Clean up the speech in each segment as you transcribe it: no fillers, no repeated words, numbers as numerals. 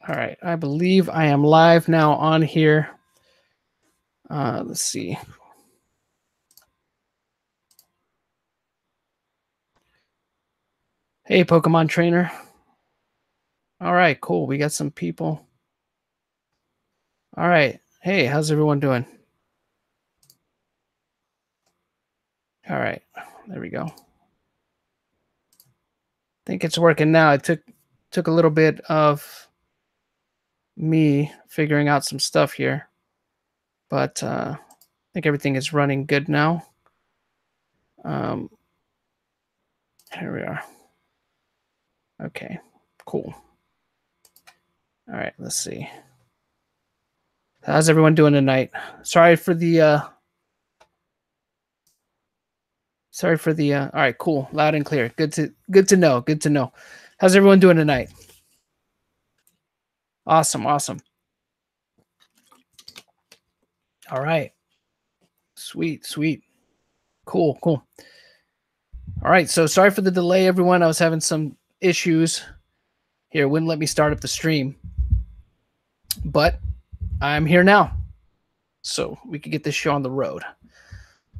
All right, I believe I am live now on here. Let's see. Hey, Pokemon trainer. All right, cool. We got some people. All right. Hey, how's everyone doing? All right, there we go. I think it's working now. It took a little bit of me figuring out some stuff here, but I think everything is running good now. Here we are. Okay, cool. All right, let's see. How's everyone doing tonight? Sorry for the all right, cool. Loud and clear. Good to know. Good to know. How's everyone doing tonight? Awesome, awesome. All right. Sweet, sweet. Cool, cool. All right, so sorry for the delay, everyone. I was having some issues here. It wouldn't let me start up the stream. But I'm here now. So we could get this show on the road.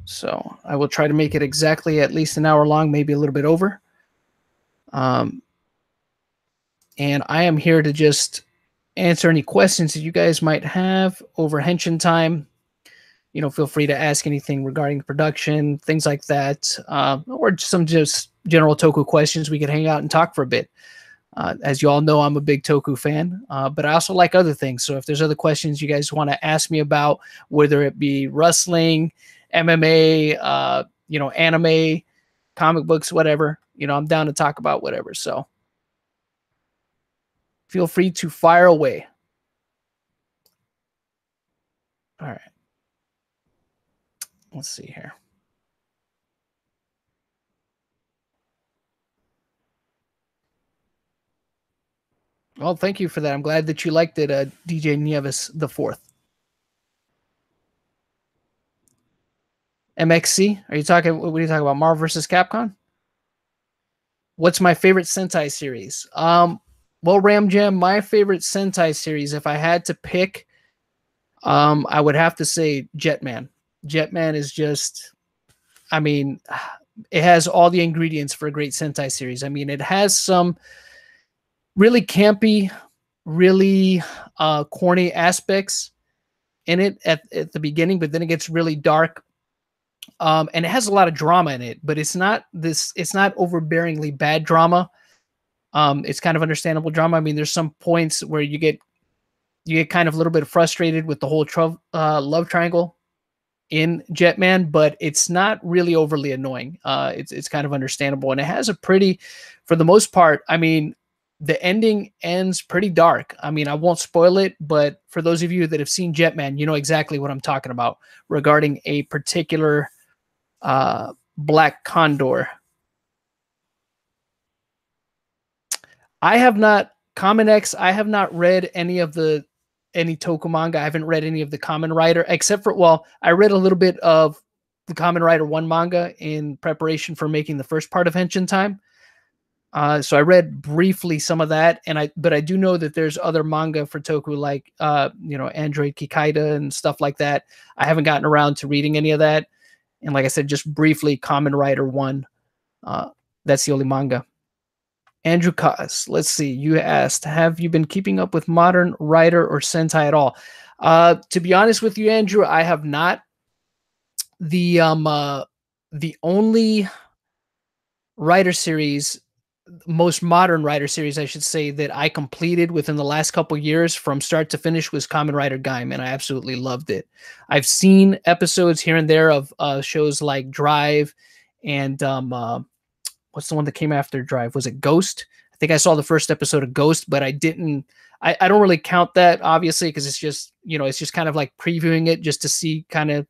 So I will try to make it exactly at least an hour long, maybe a little bit over. And I am here to just answer any questions that you guys might have over Henshin time. You know, feel free to ask anything regarding the production, things like that, or some just general Toku questions. We could hang out and talk for a bit. As you all know, I'm a big Toku fan, but I also like other things. So if there's other questions you guys want to ask me about, whether it be wrestling, MMA, you know, anime, comic books, whatever, you know, I'm down to talk about whatever. So feel free to fire away. All right. Let's see here. Well, thank you for that. I'm glad that you liked it, DJ Nieves the Fourth. MXC? Are you talking? What are you talking about? Marvel vs. Capcom? What's my favorite Sentai series? Well, Ram Jam, my favorite Sentai series, if I had to pick, I would have to say Jetman. Jetman is just, I mean, it has all the ingredients for a great Sentai series. I mean, it has some really campy, really corny aspects in it at the beginning, but then it gets really dark. And it has a lot of drama in it, but it's not overbearingly bad drama. It's kind of understandable drama. I mean, there's some points where you get kind of a little bit frustrated with the whole love triangle in Jetman, but it's not really overly annoying. It's kind of understandable, and it has a pretty, for the most part, I mean, the ending ends pretty dark. I mean, I won't spoil it, but for those of you that have seen Jetman, you know exactly what I'm talking about regarding a particular Black Condor. I have not, Kamen X, I have not read any Toku manga. I haven't read any of the Kamen Rider, except for, well, I read a little bit of the Kamen Rider 1 manga in preparation for making the first part of Henshin Time. So I read briefly some of that, but I do know that there's other manga for Toku, like you know, Android Kikaida and stuff like that. I haven't gotten around to reading any of that, and like I said, just briefly, Kamen Rider 1. That's the only manga. Andrew Cos, let's see. You asked, have you been keeping up with modern Rider or Sentai at all? To be honest with you, Andrew, I have not. The only Rider series, most modern Rider series, I should say, that I completed within the last couple years from start to finish was Kamen Rider Gaim, and I absolutely loved it. I've seen episodes here and there of shows like Drive and what's the one that came after Drive? Was it Ghost? I think I saw the first episode of Ghost, but I didn't. I don't really count that, obviously, because it's just, you know, it's just kind of like previewing it just to see, kind of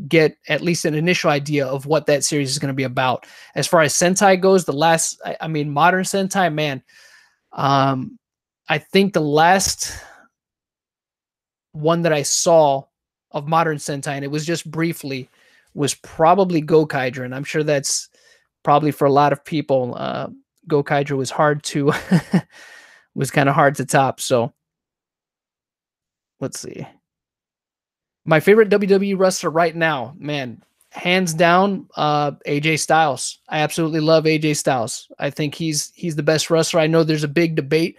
get at least an initial idea of what that series is going to be about. As far as Sentai goes, I mean, modern Sentai, man, I think the last one that I saw of modern Sentai, and it was just briefly, was probably Gokaiger, and I'm sure that's probably for a lot of people. Gokaiger was hard to was kind of hard to top. So let's see. My favorite WWE wrestler right now, man, hands down, AJ Styles. I absolutely love AJ Styles. I think he's the best wrestler. I know there's a big debate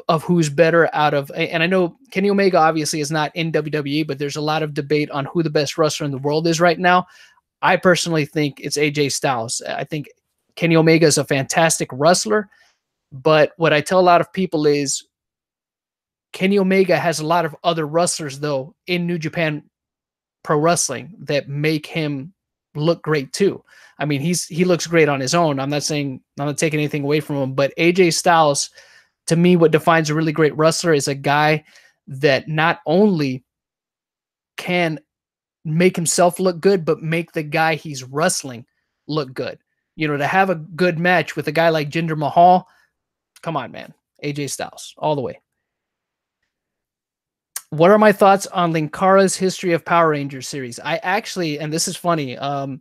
of who's better out of, and I know Kenny Omega obviously is not in WWE, but there's a lot of debate on who the best wrestler in the world is right now. I personally think it's AJ Styles. I think Kenny Omega is a fantastic wrestler, but what I tell a lot of people is Kenny Omega has a lot of other wrestlers, though, in New Japan Pro Wrestling that make him look great too. I mean, he looks great on his own. I'm not taking anything away from him, but AJ Styles, to me, what defines a really great wrestler is a guy that not only can make himself look good, but make the guy he's wrestling look good. You know, to have a good match with a guy like Jinder Mahal, come on, man. AJ Styles, all the way. What are my thoughts on Linkara's History of Power Rangers series? I actually, and this is funny, I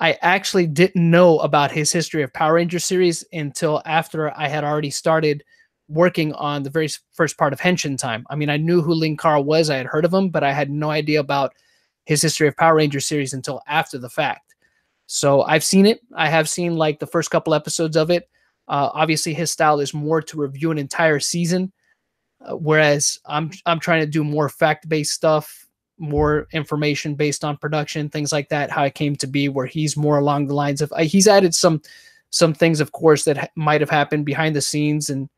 actually didn't know about his History of Power Rangers series until after I had already started working on the very first part of Henshin Time. I mean, I knew who Linkara was. I had heard of him, but I had no idea about his History of Power Rangers series until after the fact. So I've seen it. I have seen like the first couple episodes of it. Obviously, his style is more to review an entire season. Whereas I'm trying to do more fact-based stuff, more information based on production, things like that, how it came to be, where he's more along the lines of, he's added some things, of course, that might have happened behind the scenes and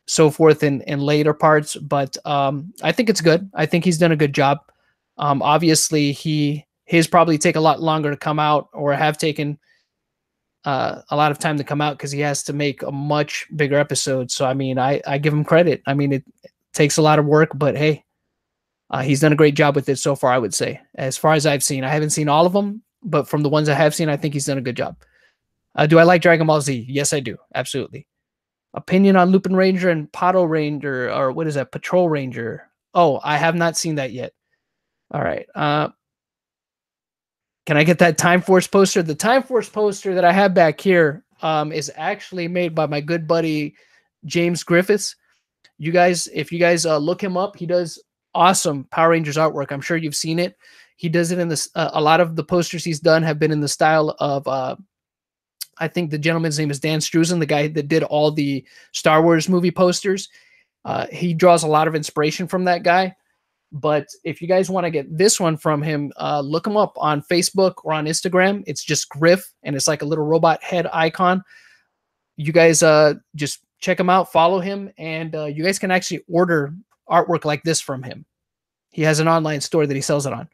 so forth in later parts. But I think it's good. I think he's done a good job. Obviously, his probably take a lot longer to come out, or have taken a lot of time to come out, because he has to make a much bigger episode. So, I mean, I give him credit. I mean, it takes a lot of work, but hey, he's done a great job with it so far, I would say. As far as I've seen, I haven't seen all of them, but from the ones I have seen, I think he's done a good job. Do I like Dragon Ball Z? Yes, I do. Absolutely. Opinion on Lupin Ranger and Pato Ranger, or what is that? Patrol Ranger. Oh, I have not seen that yet. All right. Can I get that Time Force poster? The Time Force poster that I have back here is actually made by my good buddy James Griffiths. You guys, if you guys look him up, he does awesome Power Rangers artwork. I'm sure you've seen it. He does it in this. A lot of the posters he's done have been in the style of. I think the gentleman's name is Dan Struzan, the guy that did all the Star Wars movie posters. He draws a lot of inspiration from that guy. But if you guys want to get this one from him, look him up on Facebook or on Instagram. It's just Griff, and it's like a little robot head icon. You guys just check him out, follow him, and you guys can actually order artwork like this from him. He has an online store that he sells it on.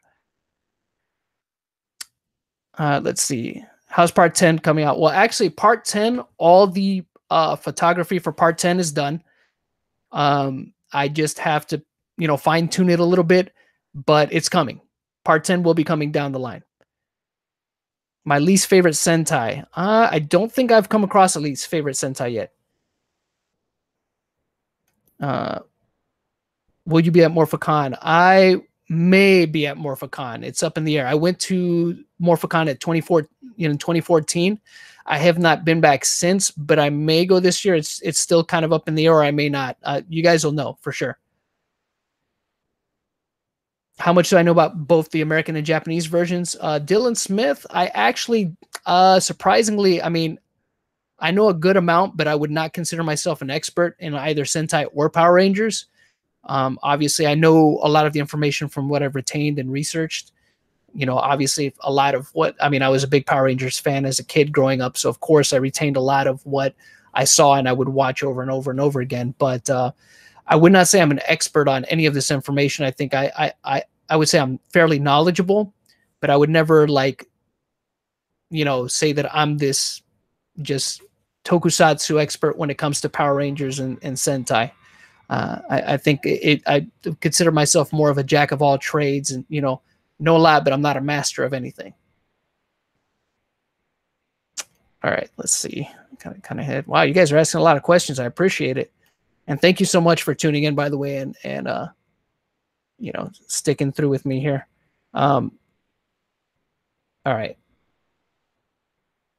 Let's see. How's part 10 coming out? Well, actually, part 10, all the photography for part 10 is done. I just have to fine tune it a little bit, but it's coming. Part 10 will be coming down the line. My least favorite Sentai. I don't think I've come across a least favorite Sentai yet. Will you be at Morphicon? I may be at Morphicon. It's up in the air. I went to Morphicon at 2014. I have not been back since, but I may go this year. It's still kind of up in the air, or I may not. You guys will know for sure. How much do I know about both the American and Japanese versions? Dylan Smith, I actually, surprisingly, I mean, I know a good amount, but I would not consider myself an expert in either Sentai or Power Rangers. Obviously, I know a lot of the information from what I've retained and researched. Obviously, a lot of I was a big Power Rangers fan as a kid growing up, so of course I retained a lot of what I saw and I would watch over and over and over again. But I would not say I'm an expert on any of this information. I think I would say I'm fairly knowledgeable, but I would never say that I'm this just tokusatsu expert when it comes to Power Rangers and Sentai. I think I consider myself more of a jack of all trades, and know a lot, but I'm not a master of anything. All right, let's see. Kind of head. Wow, you guys are asking a lot of questions. I appreciate it, and thank you so much for tuning in, by the way, and sticking through with me here. All right.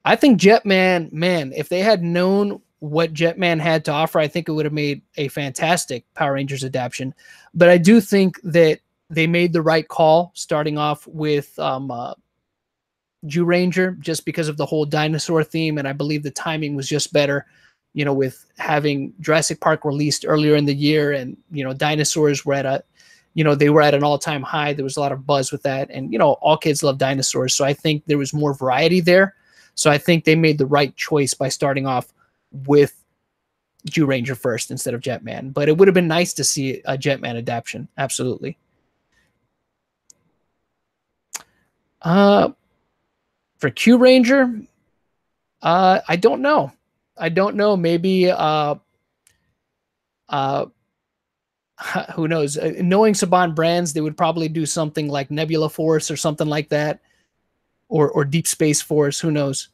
I think Jetman, man, if they had known what Jetman had to offer, I think it would have made a fantastic Power Rangers adaptation. But I do think that they made the right call starting off with Zyuranger, just because of the whole dinosaur theme, and I believe the timing was just better, with having Jurassic Park released earlier in the year, and dinosaurs were at they were at an all-time high. There was a lot of buzz with that, and all kids love dinosaurs, so I think there was more variety there. So I think they made the right choice by starting off with Zyuranger first instead of Jetman. But it would have been nice to see a Jetman adaptation, absolutely. For Kyuranger, I don't know. Maybe who knows? Knowing Saban brands, they would probably do something like Nebula Force or something like that, or Deep Space Force. Who knows?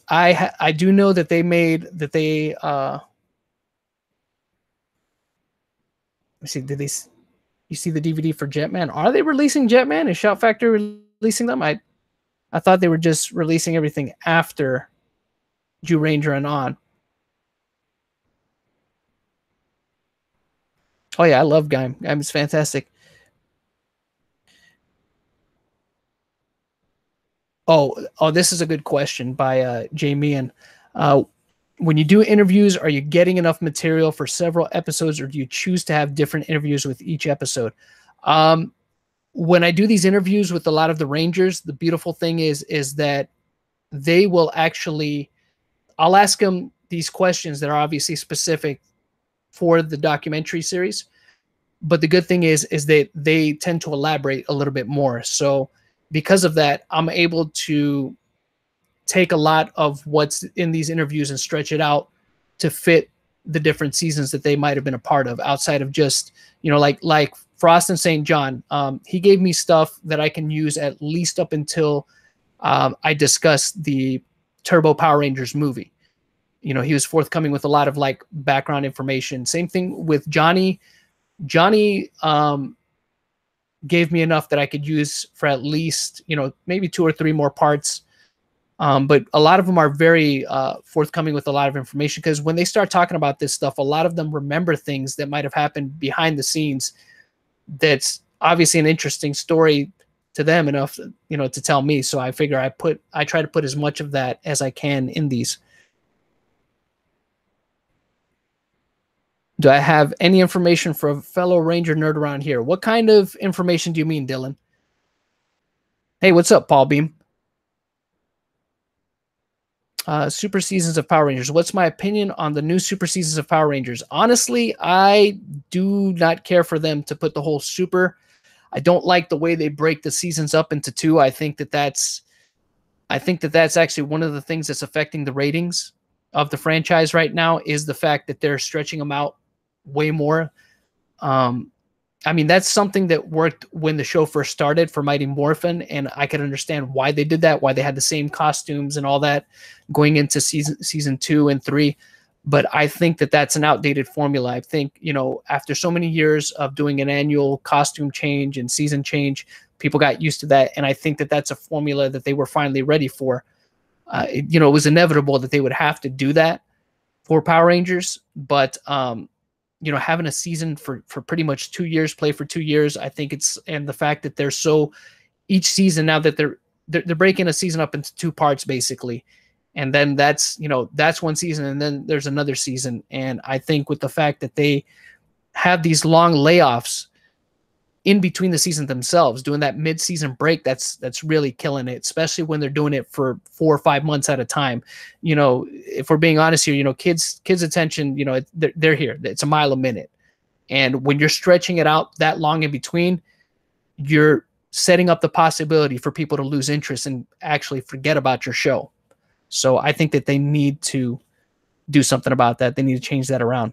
I do know that they made that they. Let's see, did they? You see the DVD for Jetman? Are they releasing Jetman? Is Shout Factory releasing them? I thought they were just releasing everything after Zyuranger and on. Oh yeah, I love Gaim. Gaim is fantastic. Oh, this is a good question by Jamie. And when you do interviews, are you getting enough material for several episodes, or do you choose to have different interviews with each episode? When I do these interviews with a lot of the Rangers, the beautiful thing is that they will actually, I'll ask them these questions that are obviously specific for the documentary series. But the good thing is that they tend to elaborate a little bit more. So because of that, I'm able to take a lot of what's in these interviews and stretch it out to fit the different seasons that they might have been a part of, outside of just, like Frost and St. John. He gave me stuff that I can use at least up until I discuss the Turbo Power Rangers movie. He was forthcoming with a lot of like background information. Same thing with Johnny. Johnny gave me enough that I could use for at least, maybe 2 or 3 more parts. But a lot of them are very forthcoming with a lot of information, because when they start talking about this stuff, a lot of them remember things that might have happened behind the scenes. That's obviously an interesting story to them enough, to tell me. So I figure I try to put as much of that as I can in these. Do I have any information for a fellow Ranger nerd around here? What kind of information do you mean, Dylan? Hey, what's up, Paul Beam? Super seasons of Power Rangers. What's my opinion on the new super seasons of Power Rangers? Honestly, I do not care for them to put the whole super. I don't like the way they break the seasons up into 2. I think that that's actually one of the things that's affecting the ratings of the franchise right now, is the fact that they're stretching them out way more. I mean, that's something that worked when the show first started for Mighty Morphin, and I can understand why they did that, why they had the same costumes and all that going into season 2 and 3. But I think that that's an outdated formula. I think, after so many years of doing an annual costume change and season change, people got used to that. And I think that that's a formula that they were finally ready for. It was inevitable that they would have to do that for Power Rangers. But, having a season for pretty much 2 years, play for 2 years, I think and the fact that they're so, each season now that they're breaking a season up into 2 parts basically. And then that's one season, and then there's another season. And I think with the fact that they have these long layoffs in between the seasons themselves, doing that mid-season break, that's really killing it, especially when they're doing it for 4 or 5 months at a time. If we're being honest here, kids attention, they're here. It's a mile a minute. And when you're stretching it out that long in between, you're setting up the possibility for people to lose interest and actually forget about your show. So I think that they need to do something about that. They need to change that around.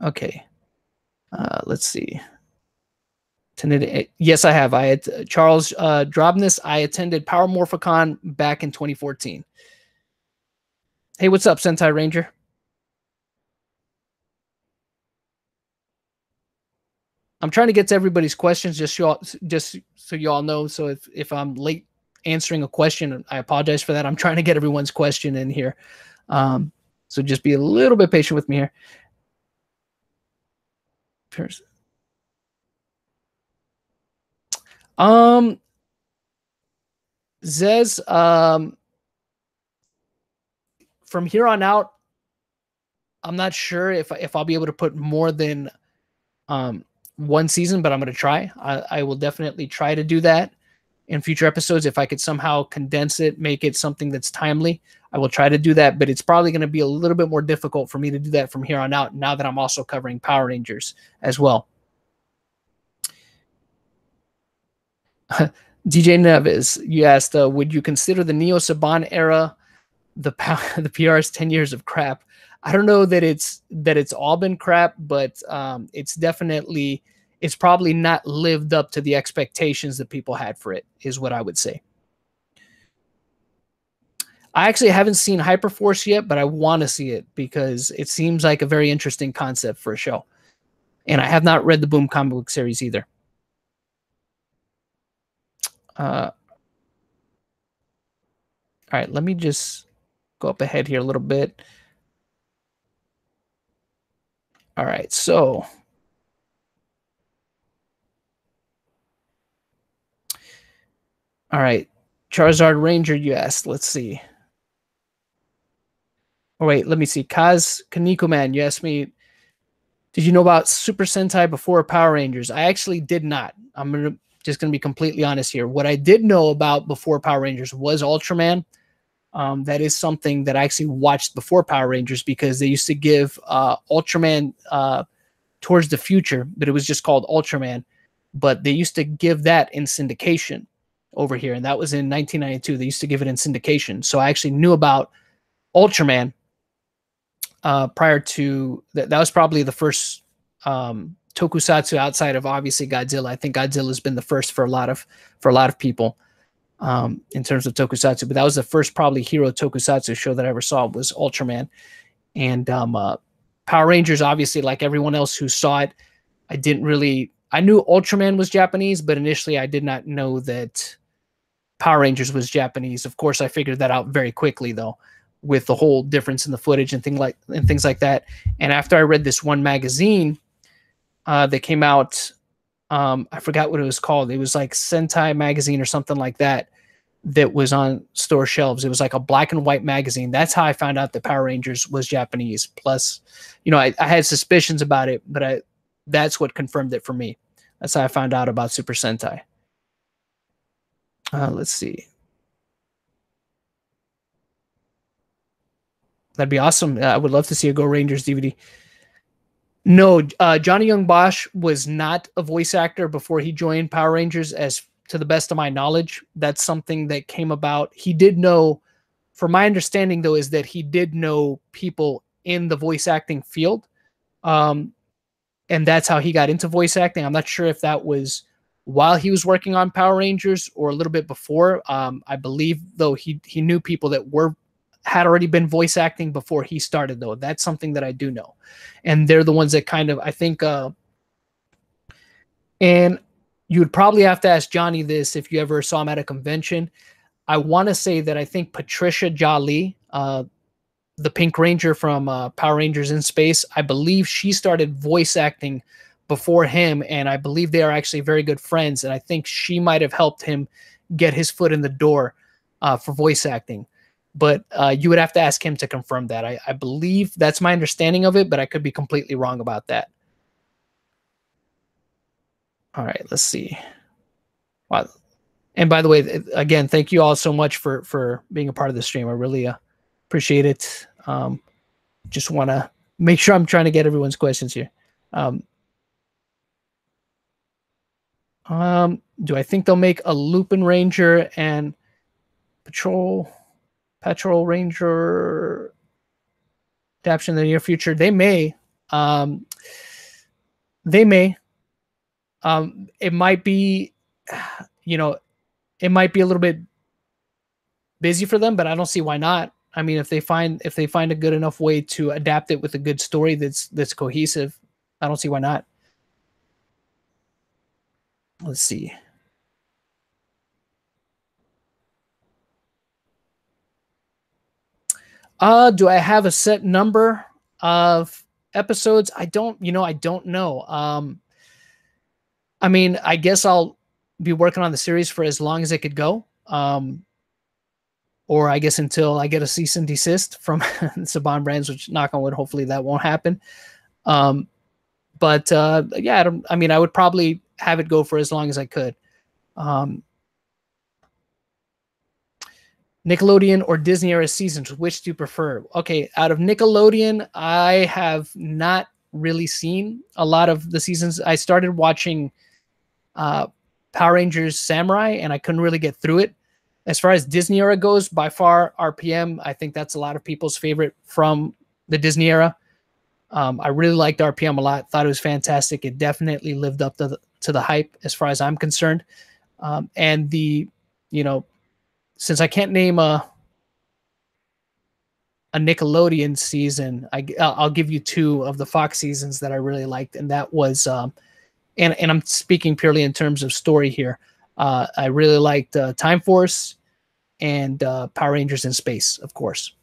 Okay. Let's see. Yes, I have. I had Charles Drobness. I attended Power Morphicon back in 2014. Hey, what's up, Sentai Ranger? I'm trying to get to everybody's questions, just so y'all know. So if I'm late answering a question. I apologize for that. I'm trying to get everyone's question in here. So just be a little bit patient with me here. Zez, from here on out, I'm not sure if I'll be able to put more than one season, but I'm going to try. I will definitely try to do that in future episodes. If I could somehow condense it, make it something that's timely, I will try to do that, but it's probably going to be a little bit more difficult for me to do that from here on out, now that I'm also covering Power Rangers as well. DJ Neves, you asked, would you consider the Neo-Saban era the PR's 10 years of crap? I don't know that it's all been crap, but it's probably not lived up to the expectations that people had for it, is what I would say. I actually haven't seen Hyperforce yet, but I want to see it because it seems like a very interesting concept for a show. And I have not read the Boom comic book series either. All right, let me just go up ahead here a little bit. All right, so all right, Charizard Ranger, you asked. Let's see. Oh, wait, let me see. Kaz Kaneko Man, you asked me, did you know about Super Sentai before Power Rangers? I actually did not. I'm just going to be completely honest here. What I did know about before Power Rangers was Ultraman. That is something that I actually watched before Power Rangers because they used to give Ultraman Towards the Future, but it was just called Ultraman. But they used to give that in syndication over here, and that was in 1992. They used to give it in syndication. So I actually knew about Ultraman prior to that. That was probably the first tokusatsu outside of obviously Godzilla. I think Godzilla has been the first for a lot of people in terms of tokusatsu, but that was the first probably hero tokusatsu show that I ever saw was Ultraman. And Power Rangers, obviously, like everyone else who saw it, I knew Ultraman was Japanese, but initially I did not know that Power Rangers was Japanese. Of course, I figured that out very quickly, though, with the whole difference in the footage and things like that. And after I read this one magazine that came out, I forgot what it was called. It was like Sentai magazine or something like that was on store shelves. It was like a black and white magazine. That's how I found out that Power Rangers was Japanese. Plus, I had suspicions about it, but that's what confirmed it for me. That's how I found out about Super Sentai. Let's see. That'd be awesome. I would love to see a Go Rangers DVD. No, Johnny Young Bosch was not a voice actor before he joined Power Rangers, as to the best of my knowledge. That's something that came about. He did know, from my understanding, though, is that he did know people in the voice acting field. And that's how he got into voice acting. I'm not sure if that was while he was working on Power Rangers or a little bit before. I believe, though, he knew people that had already been voice acting before he started, though. That's something that I do know. And they're the ones that kind of, I think, and you would probably have to ask Johnny this if you ever saw him at a convention. I want to say that I think Patricia Jolly, the Pink Ranger from Power Rangers in Space, I believe she started voice acting before him, and I believe they are actually very good friends, and I think she might have helped him get his foot in the door for voice acting. But you would have to ask him to confirm that. I believe that's my understanding of it, but I could be completely wrong about that. All right, let's see. Wow. And by the way, again, thank you all so much for being a part of the stream. I really appreciate it. Just want to make sure I'm trying to get everyone's questions here. Do I think they'll make a Lupin Ranger and Patrol Ranger adaptation in the near future? They may. They may. It might be, it might be a little bit busy for them, but I don't see why not. I mean, if they find a good enough way to adapt it with a good story that's cohesive, I don't see why not. Let's see. Do I have a set number of episodes? I don't know. I mean, I guess I'll be working on the series for as long as it could go. Or I guess until I get a cease and desist from Saban Brands, which, knock on wood, hopefully that won't happen. But yeah, I would probably have it go for as long as I could. Nickelodeon or Disney era seasons, which do you prefer? Okay, out of Nickelodeon, I have not really seen a lot of the seasons. I started watching Power Rangers Samurai, and I couldn't really get through it. As far as Disney era goes, by far RPM, I think that's a lot of people's favorite from the Disney era. I really liked RPM a lot. Thought it was fantastic. It definitely lived up to the hype as far as I'm concerned. And since I can't name a Nickelodeon season, I'll give you two of the Fox seasons that I really liked, and that was and I'm speaking purely in terms of story here. I really liked Time Force and Power Rangers in Space, of course.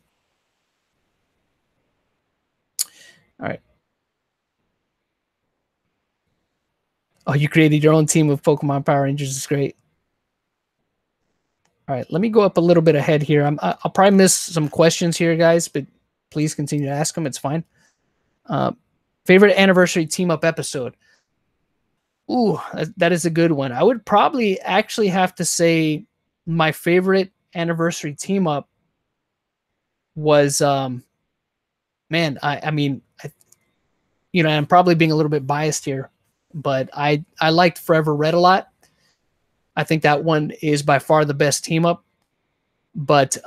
All right. Oh, you created your own team of Pokemon Power Rangers. It's great. All right, let me go up a little bit ahead here. I'll probably miss some questions here, guys, but please continue to ask them. It's fine. Favorite anniversary team-up episode? Ooh, that is a good one. I would probably actually have to say my favorite anniversary team-up was, I'm probably being a little bit biased here, but I liked Forever Red a lot. I think that one is by far the best team up. But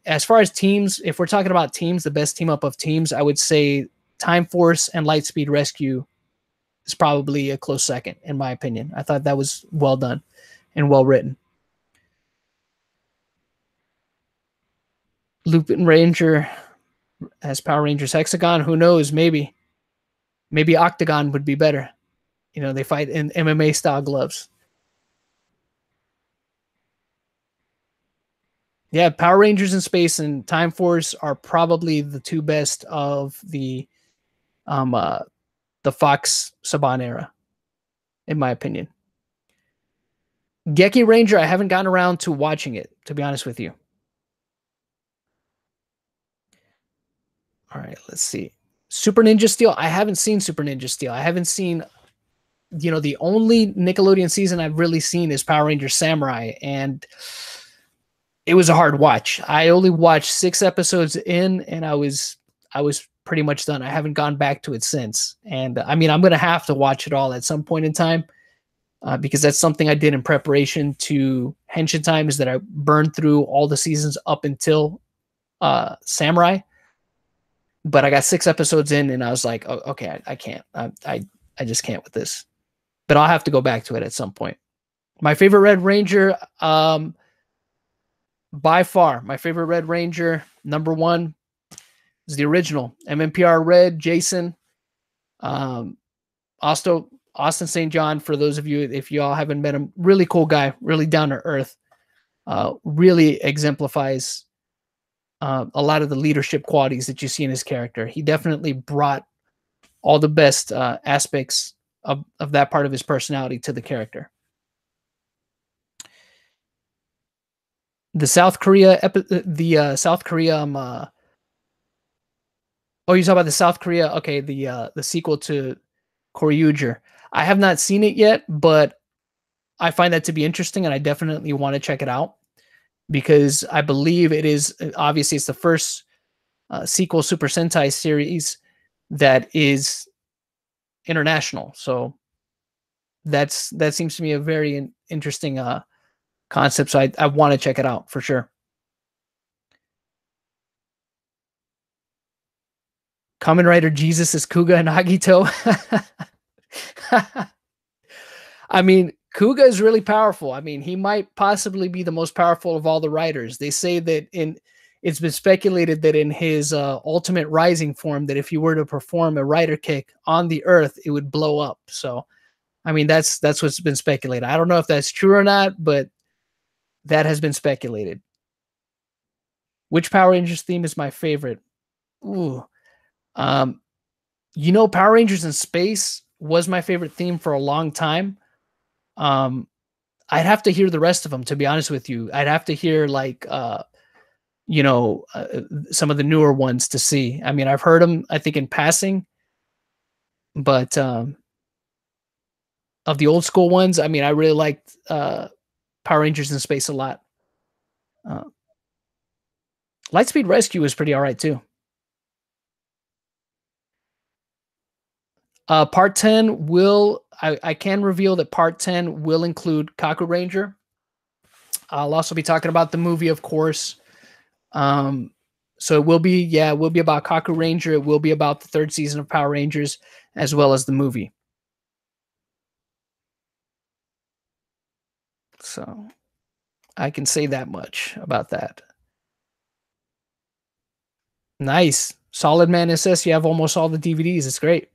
as far as teams, if we're talking about teams, the best team up of teams, I would say Time Force and Lightspeed Rescue is probably a close second, in my opinion. I thought that was well done and well written. Lupin Ranger as Power Rangers Hexagon. Who knows? Maybe Octagon would be better. They fight in MMA style gloves. Yeah, Power Rangers in Space and Time Force are probably the two best of the Fox Saban era, in my opinion. Geki Ranger, I haven't gotten around to watching it, to be honest with you. All right, let's see. Super Ninja Steel. I haven't seen Super Ninja Steel. I haven't seen, the only Nickelodeon season I've really seen is Power Rangers Samurai, and it was a hard watch. I only watched 6 episodes in, and I was pretty much done. I haven't gone back to it since. And I'm going to have to watch it all at some point in time because that's something I did in preparation to Henshin Time, is that I burned through all the seasons up until Samurai. But I got 6 episodes in, and I was like, oh, okay, I can't. I just can't with this. But I'll have to go back to it at some point. My favorite Red Ranger, by far, my favorite Red Ranger, number 1, is the original MMPR Red Jason. Austin St. John, for those of you, if you all haven't met him, really cool guy, really down to earth, really exemplifies a lot of the leadership qualities that you see in his character. He definitely brought all the best aspects of that part of his personality to the character. The South Korea, South Korea, oh, you talk about the South Korea, okay, the sequel to Carranger. I have not seen it yet, but I find that to be interesting, and I definitely want to check it out because I believe it is, obviously, it's the first sequel Super Sentai series that is international. So that seems to me a very interesting concept. So I want to check it out for sure. Kamen Rider Jesus is Kuga and Agito. I mean, Kuga is really powerful. I mean, he might possibly be the most powerful of all the riders. They say that it's been speculated that in his ultimate rising form, that if you were to perform a rider kick on the earth, it would blow up. So, I mean, that's what's been speculated. I don't know if that's true or not, but that has been speculated. Which Power Rangers theme is my favorite? Ooh. Um, Power Rangers in Space was my favorite theme for a long time. I'd have to hear the rest of them, to be honest with you. I'd have to hear like some of the newer ones to see. I mean, I've heard them, I think, in passing, but of the old school ones, I mean, I really liked Power Rangers in Space a lot. Uh, Lightspeed Rescue was pretty all right too. Part 10 will, I can reveal that part 10 will include Kakuranger. I'll also be talking about the movie, of course. So it will be, it will be about Kakuranger. It will be about the third season of Power Rangers, as well as the movie. So I can say that much about that. Nice. Solid Man SS. You have almost all the DVDs. It's great.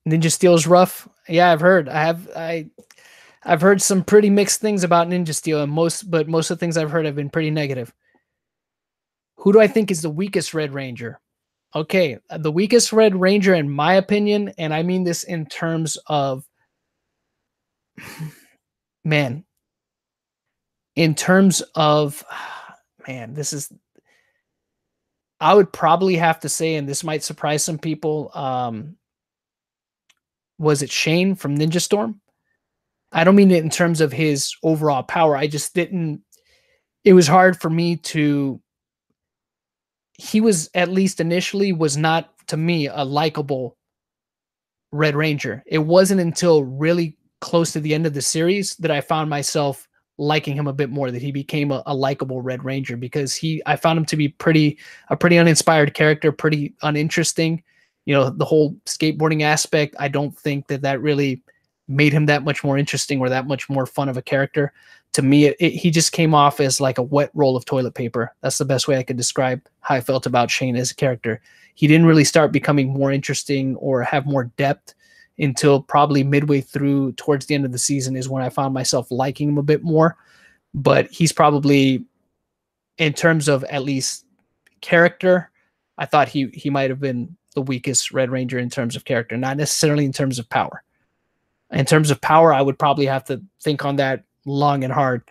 Ninja Steel's rough. Yeah, I've heard. I've heard some pretty mixed things about Ninja Steel, and most of the things I've heard have been pretty negative. Who do I think is the weakest Red Ranger? Okay, the weakest Red Ranger, in my opinion, and I mean this in terms of, man, in terms of, man, this is, I would probably have to say, and this might surprise some people, was it Shane from Ninja Storm? I don't mean it in terms of his overall power. I just didn't, it was hard for me to, he was, at least initially, was not, to me, a likable Red Ranger. It wasn't until really close to the end of the series that I found myself liking him a bit more, that he became a likable Red Ranger, because I found him to be a pretty uninspired character, pretty uninteresting. The whole skateboarding aspect, I don't think that really made him that much more interesting or that much more fun of a character. To me, he just came off as like a wet roll of toilet paper. That's the best way I could describe how I felt about Shane as a character. He didn't really start becoming more interesting or have more depth until probably midway through, towards the end of the season, is when I found myself liking him a bit more. But he's probably, in terms of at least character, I thought he might have been the weakest Red Ranger in terms of character, not necessarily in terms of power. In terms of power, I would probably have to think on that long and hard.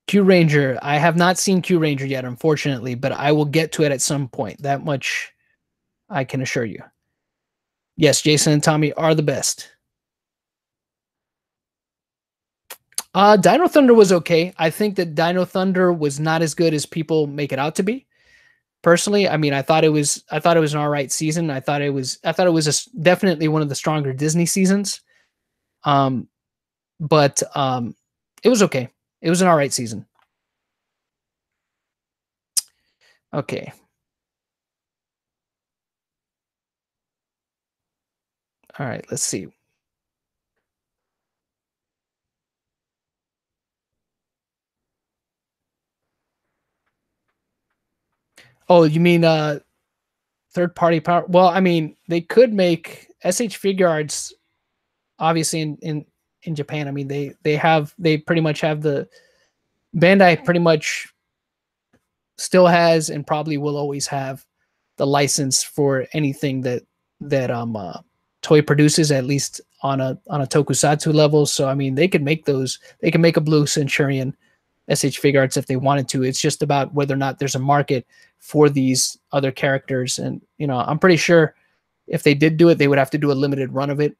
Kyuranger, I have not seen Kyuranger yet, unfortunately, but I will get to it at some point. That much I can assure you. Yes, Jason and Tommy are the best. Dino Thunder was okay. I think that Dino Thunder was not as good as people make it out to be. Personally, I mean, I thought it was an all right season. I thought it was definitely one of the stronger Disney seasons. But it was okay. It was an all right season. Okay. All right, let's see. Oh, you mean third party power? Well, I mean, they could make SH Figuarts, obviously, in Japan. I mean, they pretty much have the, Bandai pretty much still has and probably will always have the license for anything that Toy produces, at least on a Tokusatsu level. So I mean, they could make those. They can make a Blue Centurion SH Figuarts if they wanted to. It's just about whether or not there's a market for these other characters. And I'm pretty sure if they did do it, they would have to do a limited run of it,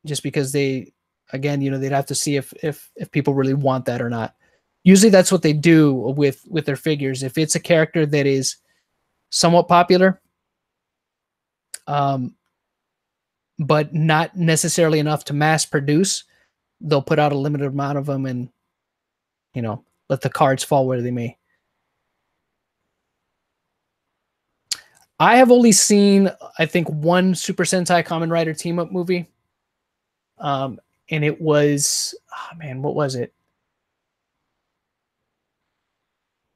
just because again, they'd have to see if people really want that or not. Usually that's what they do with their figures. If it's a character that is somewhat popular, but not necessarily enough to mass produce, they'll put out a limited amount of them and let the cards fall where they may. I have only seen, I think, one Super Sentai Kamen Rider team up movie. And it was, oh man, what was it?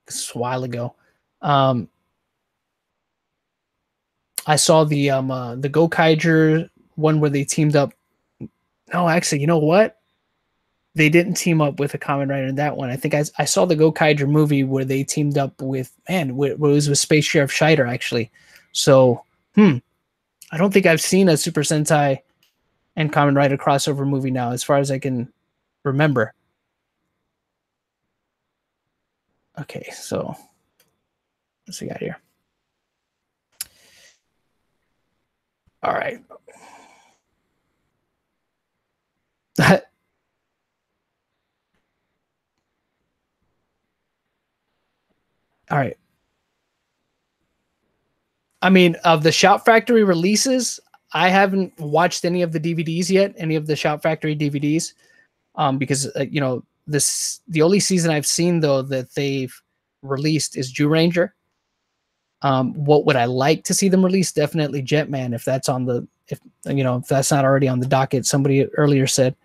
It's a while ago. I saw the Gokaiger one where they teamed up. No, actually, you know what? They didn't team up with a Kamen Rider in that one. I think I saw the Gokaiger movie where they teamed up with, man, where it was with Space Sheriff Scheider, actually. So, I don't think I've seen a Super Sentai and Kamen Rider crossover movie now, as far as I can remember. Okay, so what's we got here? All right. All right. I mean, of the Shout Factory releases, I haven't watched any of the DVDs yet, any of the Shout Factory DVDs, because the only season I've seen though that they've released is Zyuranger. What would I like to see them release? Definitely Jetman, if that's on the if that's not already on the docket. Somebody earlier said,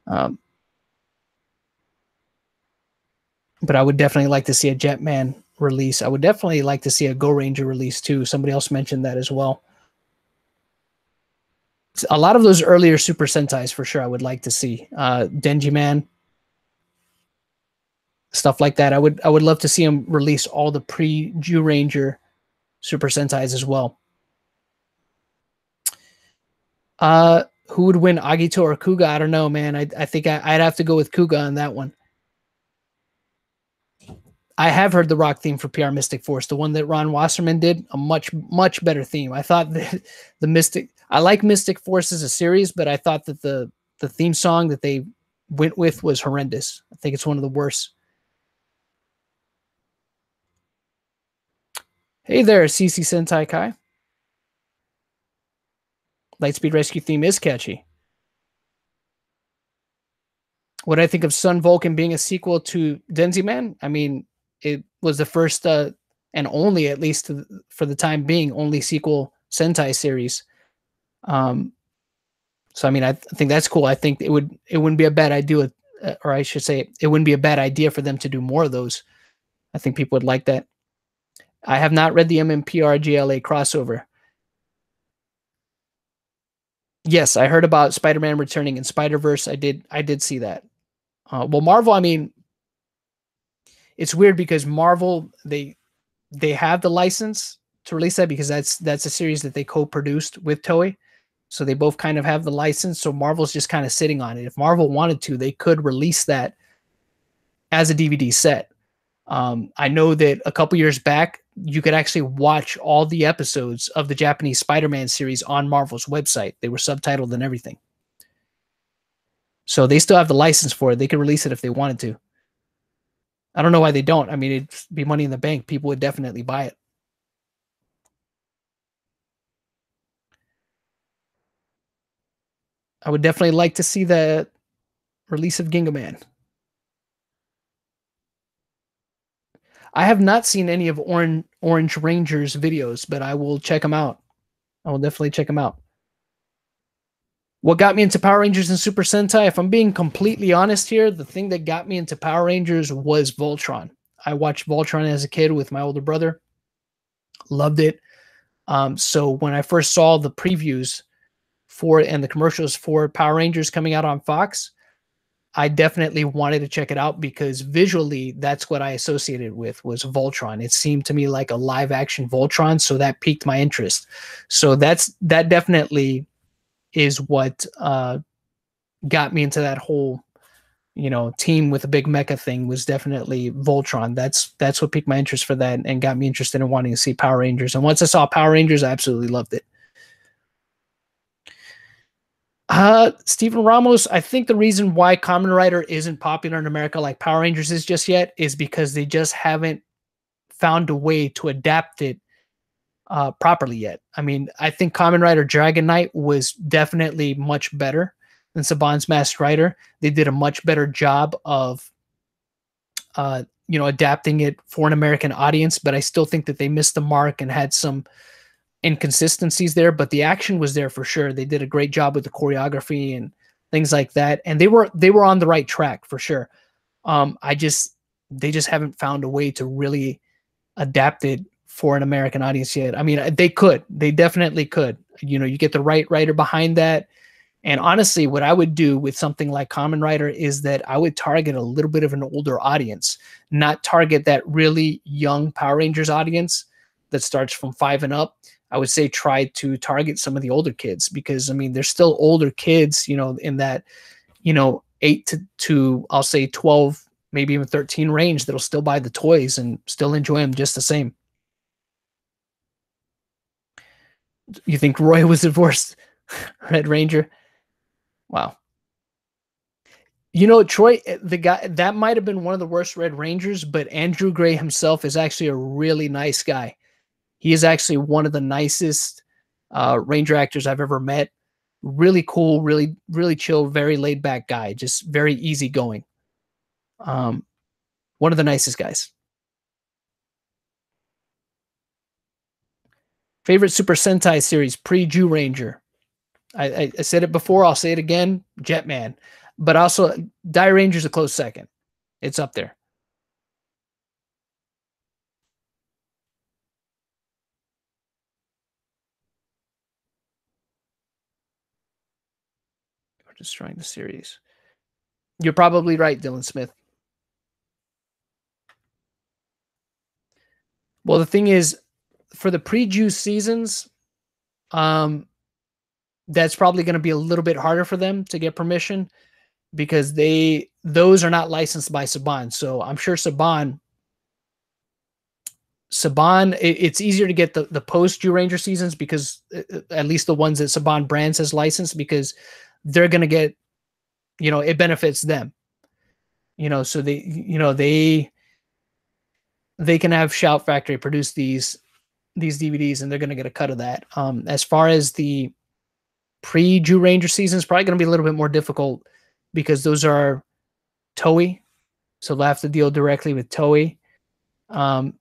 but I would definitely like to see a Jetman release. I would definitely like to see a Go Ranger release too. Somebody else mentioned that as well. A lot of those earlier Super Sentais for sure I would like to see. Denji Man, stuff like that. I would love to see him release all the pre-Zyuranger Super Sentais as well. Who would win, Agito or Kuga? I don't know, man. I think I'd have to go with Kuga on that one. I have heard the rock theme for PR Mystic Force, the one that Ron Wasserman did, a much, much better theme. I thought that the Mystic, I like Mystic Force as a series, but I thought that the theme song that they went with was horrendous. I think it's one of the worst. Hey there, CC Sentai Kai. Lightspeed Rescue theme is catchy. What I think of Sun Vulcan being a sequel to Denzi Man? I mean, it was the first and only, at least for the time being, only sequel Sentai series. So I mean, I think that's cool. I think it wouldn't be a bad idea, or I should say, it wouldn't be a bad idea for them to do more of those. I think people would like that. I have not read the MMPR GLA crossover. Yes, I heard about Spider-Man returning in Spider-Verse. I did see that. Well, Marvel, I mean, it's weird because Marvel, they have the license to release that because that's a series that they co-produced with Toei. So they both kind of have the license. So Marvel's just kind of sitting on it. If Marvel wanted to, they could release that as a DVD set. I know that a couple years back, you could actually watch all the episodes of the Japanese Spider-Man series on Marvel's website. They were subtitled and everything. So they still have the license for it. They could release it if they wanted to. I don't know why they don't. I mean, it'd be money in the bank. People would definitely buy it. I would definitely like to see the release of Gingaman. I have not seen any of Orange Ranger's videos, but I will check them out. I will definitely check them out. What got me into Power Rangers and Super Sentai, if I'm being completely honest here, the thing that got me into Power Rangers was Voltron. I watched Voltron as a kid with my older brother. Loved it. So when I first saw the previews for it and the commercials for Power Rangers coming out on Fox, I definitely wanted to check it out because visually that's what I associated with was Voltron. It seemed to me like a live action Voltron, so that piqued my interest. So that definitely is what got me into that whole, team with a big mecha thing was definitely Voltron. That's what piqued my interest for that and got me interested in wanting to see Power Rangers. And once I saw Power Rangers, I absolutely loved it. Stephen Ramos, I think the reason why Kamen Rider isn't popular in America like Power Rangers is just yet is because they just haven't found a way to adapt it properly yet. I mean, I think Kamen Rider Dragon Knight was definitely much better than Saban's Masked Rider. They did a much better job of, adapting it for an American audience, but I still think that they missed the mark and had some inconsistencies there, but the action was there for sure. They did a great job with the choreography and things like that, and they were on the right track for sure. They just haven't found a way to really adapt it for an American audience yet. I mean, they definitely could. You get the right writer behind that. And honestly, what I would do with something like Kamen Rider is that I would target a little bit of an older audience, not target that really young Power Rangers audience that starts from 5 and up. I would say try to target some of the older kids, because I mean, there's still older kids, in that, 8 to I'll say 12, maybe even 13 range that'll still buy the toys and still enjoy them just the same. You think Roy was divorced? Red Ranger? Wow. Troy, the guy that might have been one of the worst Red Rangers, but Andrew Gray himself is actually a really nice guy. He is actually one of the nicest Ranger actors I've ever met. Really cool, really, really chill, very laid back guy, just very easygoing. One of the nicest guys. Favorite Super Sentai series, Pre-Zyuranger. I said it before, I'll say it again, Jetman. But also, Dairanger's a close second. It's up there. We're destroying the series. You're probably right, Dylan Smith. Well, the thing is, for the pre-Juice seasons, that's probably going to be a little bit harder for them to get permission, because those are not licensed by Saban. So I'm sure Saban, it's easier to get the post Zyuranger seasons, because at least the ones that Saban brands has licensed, because they're going to get, it benefits them. So they can have Shout Factory produce these DVDs, and they're going to get a cut of that. As far as the pre-Zyuranger season, is probably going to be a little bit more difficult, because those are Toei, so they'll have to deal directly with Toei. And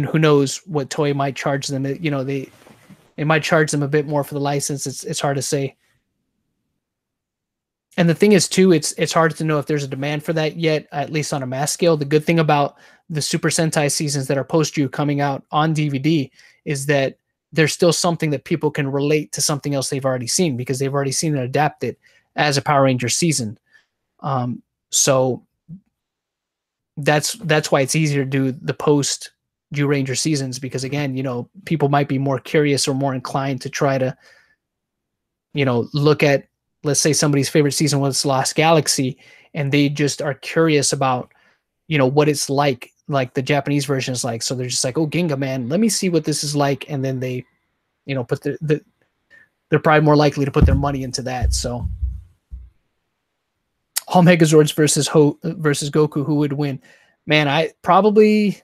who knows what Toei might charge them. They might charge them a bit more for the license. It's hard to say. And the thing is, too, it's hard to know if there's a demand for that yet, at least on a mass scale. The good thing about the Super Sentai seasons that are post-Ju coming out on DVD is that there's still something that people can relate to something else they've already seen, because they've already seen it adapted as a Power Ranger season. So that's why it's easier to do the post-Zyuranger seasons, because again, people might be more curious or more inclined to try to, look at, let's say somebody's favorite season was Lost Galaxy, and they just are curious about, what it's like the Japanese version is like. So they're just like, oh, Ginga Man, let me see what this is like. And then they, put they're probably more likely to put their money into that. So all Megazords versus Goku, who would win? Man, I probably,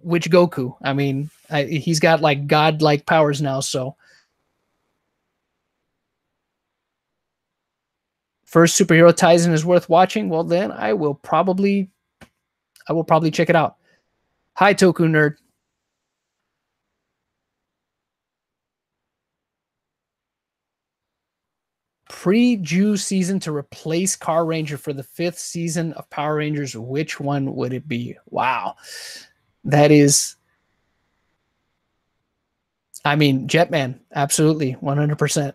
which Goku? I mean, he's got like godlike powers now. So first superhero Tizen is worth watching. Well, then I will probably check it out. Hi, Toku Nerd. Pre-Ju season to replace Carranger for the 5th season of Power Rangers. Which one would it be? Wow. That is, I mean, Jetman. Absolutely. 100%.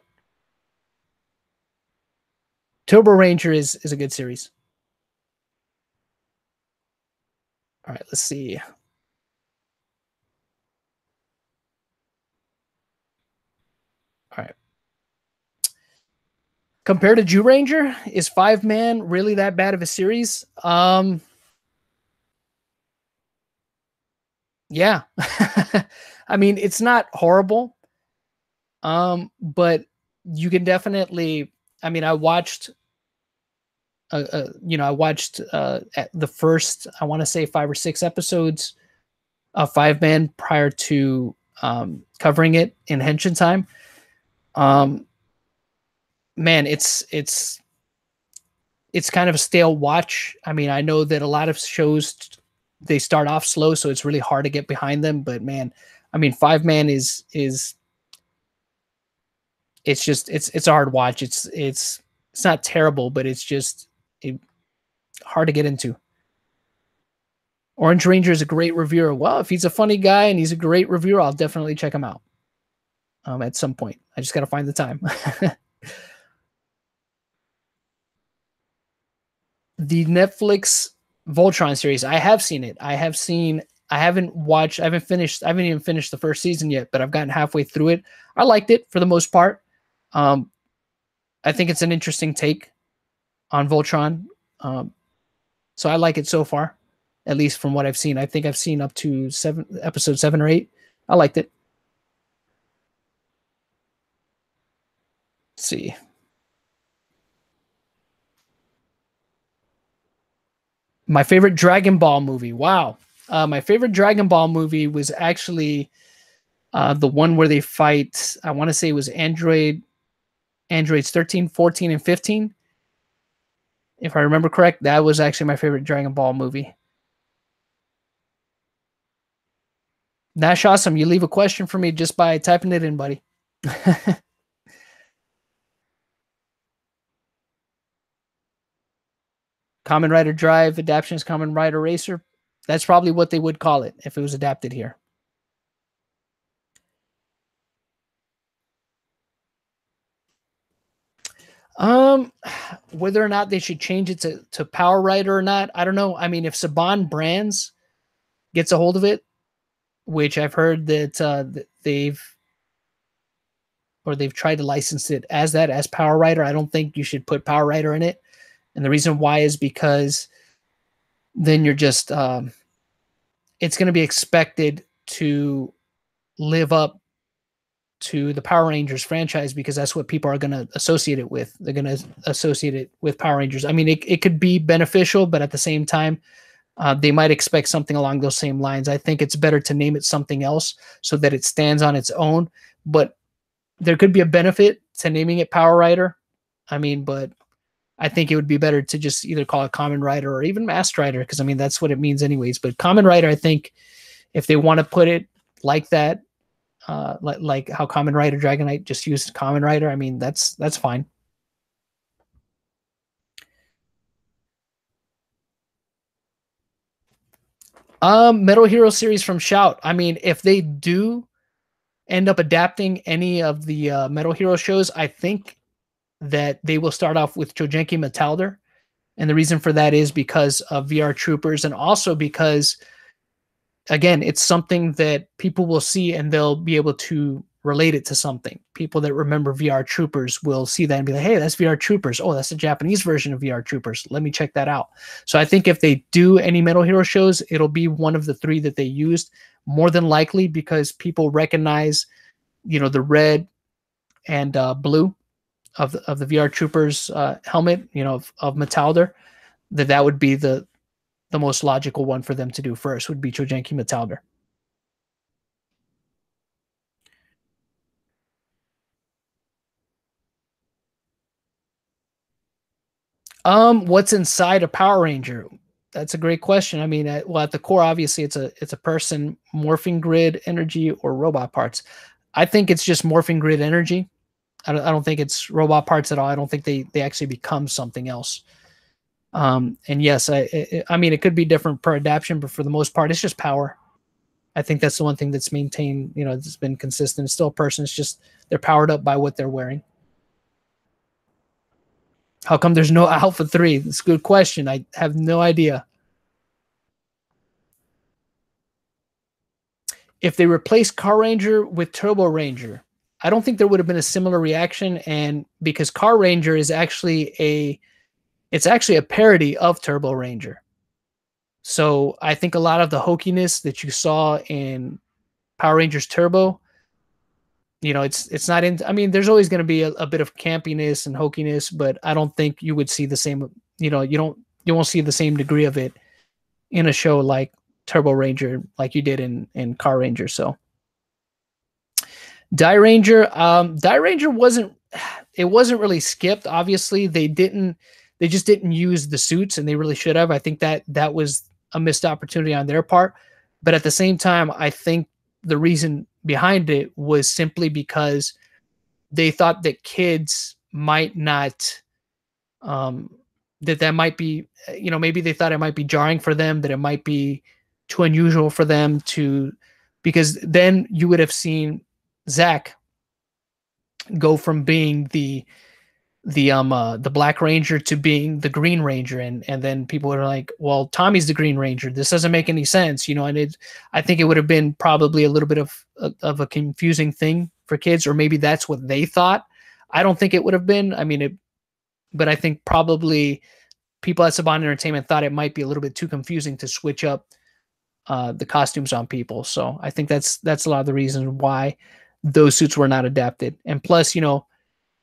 Turbo Ranger is a good series. All right, let's see. All right. Compared to Zyuranger, is Fiveman really that bad of a series? Yeah. I mean, it's not horrible. But you can definitely, I mean, I watched the first, I want to say 5 or 6 episodes of Fiveman prior to covering it in Henshin time. Man, it's kind of a stale watch. I mean, I know that a lot of shows, they start off slow, so it's really hard to get behind them. But man, I mean, Fiveman is it's just it's a hard watch. It's not terrible, but it's just hard to get into. Orange Ranger is a great reviewer. Well, if he's a funny guy and he's a great reviewer, I'll definitely check him out at some point. I just got to find the time. The Netflix Voltron series, I have seen it. I haven't watched, I haven't even finished the first season yet, but I've gotten halfway through it. I liked it for the most part. I think it's an interesting take on Voltron. So I like it so far, at least from what I've seen. I think I've seen up to episode 7 or 8. I liked it. Let's see. My favorite Dragon Ball movie. Wow. My favorite Dragon Ball movie was actually the one where they fight, I want to say it was androids 13, 14, and 15. If I remember correct, that was actually my favorite Dragon Ball movie. Nash Awesome, you leave a question for me just by typing it in, buddy. Kamen Rider Drive adaptation is Kamen Rider Racer. That's probably what they would call it if it was adapted here. Whether or not they should change it to Power Rider or not, I don't know. I mean, if Saban Brands gets a hold of it, which I've heard that they've tried to license it as Power Rider, I don't think you should put Power Rider in it. And the reason why is because then you're just it's going to be expected to live up to the Power Rangers franchise because that's what people are going to associate it with. They're going to associate it with Power Rangers. I mean, it could be beneficial, but at the same time, they might expect something along those same lines. I think it's better to name it something else so that it stands on its own. But there could be a benefit to naming it Power Rider. I mean, but I think it would be better to just either call it Kamen Rider or even Masked Rider because, I mean, that's what it means anyways. But Kamen Rider, I think if they want to put it like that, like how Kamen Rider Dragonite just used Kamen Rider, I mean, that's fine. Metal Hero series from Shout. I mean, if they do end up adapting any of the Metal Hero shows, I think that they will start off with Chojenki Metalder. And the reason for that is because of VR Troopers and also because, again, it's something that people will see and they'll be able to relate it to something. People that remember VR Troopers will see that and be like, hey, that's VR Troopers. Oh, that's the Japanese version of VR Troopers. Let me check that out. So I think if they do any Metal Hero shows, it'll be one of the 3 that they used, more than likely because people recognize, the red and blue of the VR Troopers helmet, of Metalder, that would be the most logical one for them to do first would be Chojenki Metalder. What's inside a Power Ranger? That's a great question. I mean, at the core, obviously, it's a person, morphing grid, energy, or robot parts. I think it's just morphing grid energy. I don't think it's robot parts at all. I don't think they actually become something else. And yes, I mean, it could be different per adaptation, but for the most part, it's just power. I think that's the one thing that's maintained, it's been consistent. It's still a person. It's just they're powered up by what they're wearing. How come there's no Alpha 3? That's a good question. I have no idea. If they replaced Carranger with Turbo Ranger, I don't think there would have been a similar reaction. And because Carranger is actually a parody of Turbo Ranger. So I think a lot of the hokiness that you saw in Power Rangers Turbo, it's not in. I mean, there's always going to be a bit of campiness and hokiness, but I don't think you would see the same. You won't see the same degree of it in a show like Turbo Ranger, like you did in Carranger. So Dairanger wasn't really skipped. Obviously, they just didn't use the suits, and they really should have. I think that was a missed opportunity on their part. But at the same time, I think the reason behind it was simply because they thought that kids might not, that might be, maybe they thought it might be jarring for them, that it might be too unusual for them to, because then you would have seen Zach go from being the Black Ranger to being the Green Ranger, and then people are like, well, Tommy's the Green Ranger, this doesn't make any sense, you know. And I think it would have been probably a little bit of a confusing thing for kids, or maybe that's what they thought. I don't think it would have been. I mean, but I think probably people at Saban Entertainment thought it might be a little bit too confusing to switch up the costumes on people. So I think that's a lot of the reasons why those suits were not adapted. And plus, you know,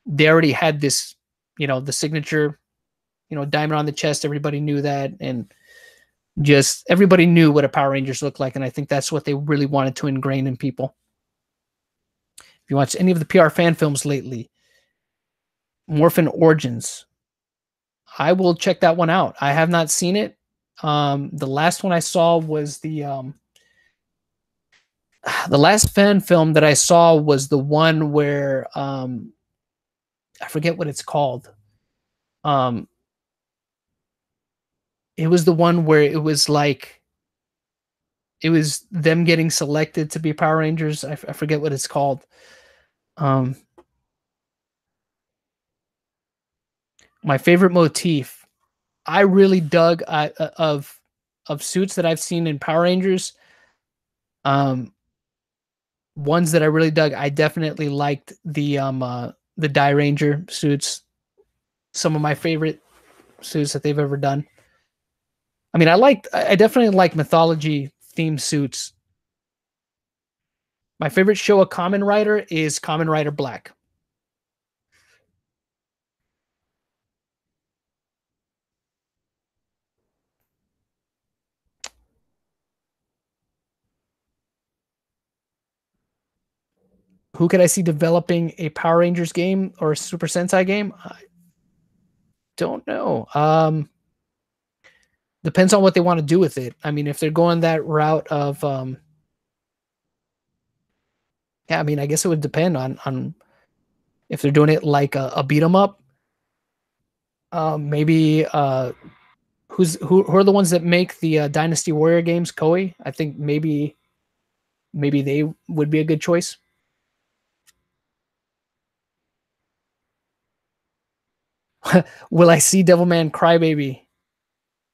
they already had this, you know, the signature, you know, diamond on the chest. Everybody knew that, and just everybody knew what a Power Rangers looked like. And I think that's what they really wanted to ingrain in people. If you watch any of the PR fan films lately, Morphin Origins, I will check that one out. I have not seen it. The last one I saw was the last fan film that I saw was the one where I forget what it's called. It was the one where it was like, it was them getting selected to be Power Rangers. I forget what it's called. My favorite motif, I really dug of suits that I've seen in Power Rangers. Ones that I really dug, I definitely liked the Dairanger suits. Some of my favorite suits that they've ever done. I mean, I definitely like mythology themed suits. My favorite show of Kamen Rider is Kamen Rider Black. Who could I see developing a Power Rangers game or a Super Sentai game? I don't know. Depends on what they want to do with it. I mean, if they're going that route of, yeah, I mean, I guess it would depend on if they're doing it like a beat 'em up. Maybe who are the ones that make the Dynasty Warrior games? Koei. I think maybe they would be a good choice. Will I see Devilman Crybaby?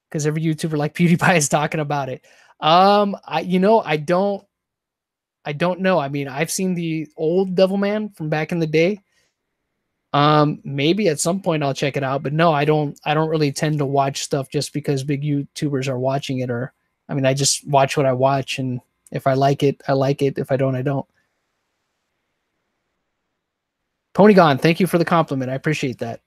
Because every YouTuber like PewDiePie is talking about it. I don't know. I mean, I've seen the old Devilman from back in the day. Maybe at some point I'll check it out, but no, I don't really tend to watch stuff just because big YouTubers are watching it, or I mean, I just watch what I watch, and if I like it, I like it. If I don't, I don't. Ponygon, thank you for the compliment. I appreciate that.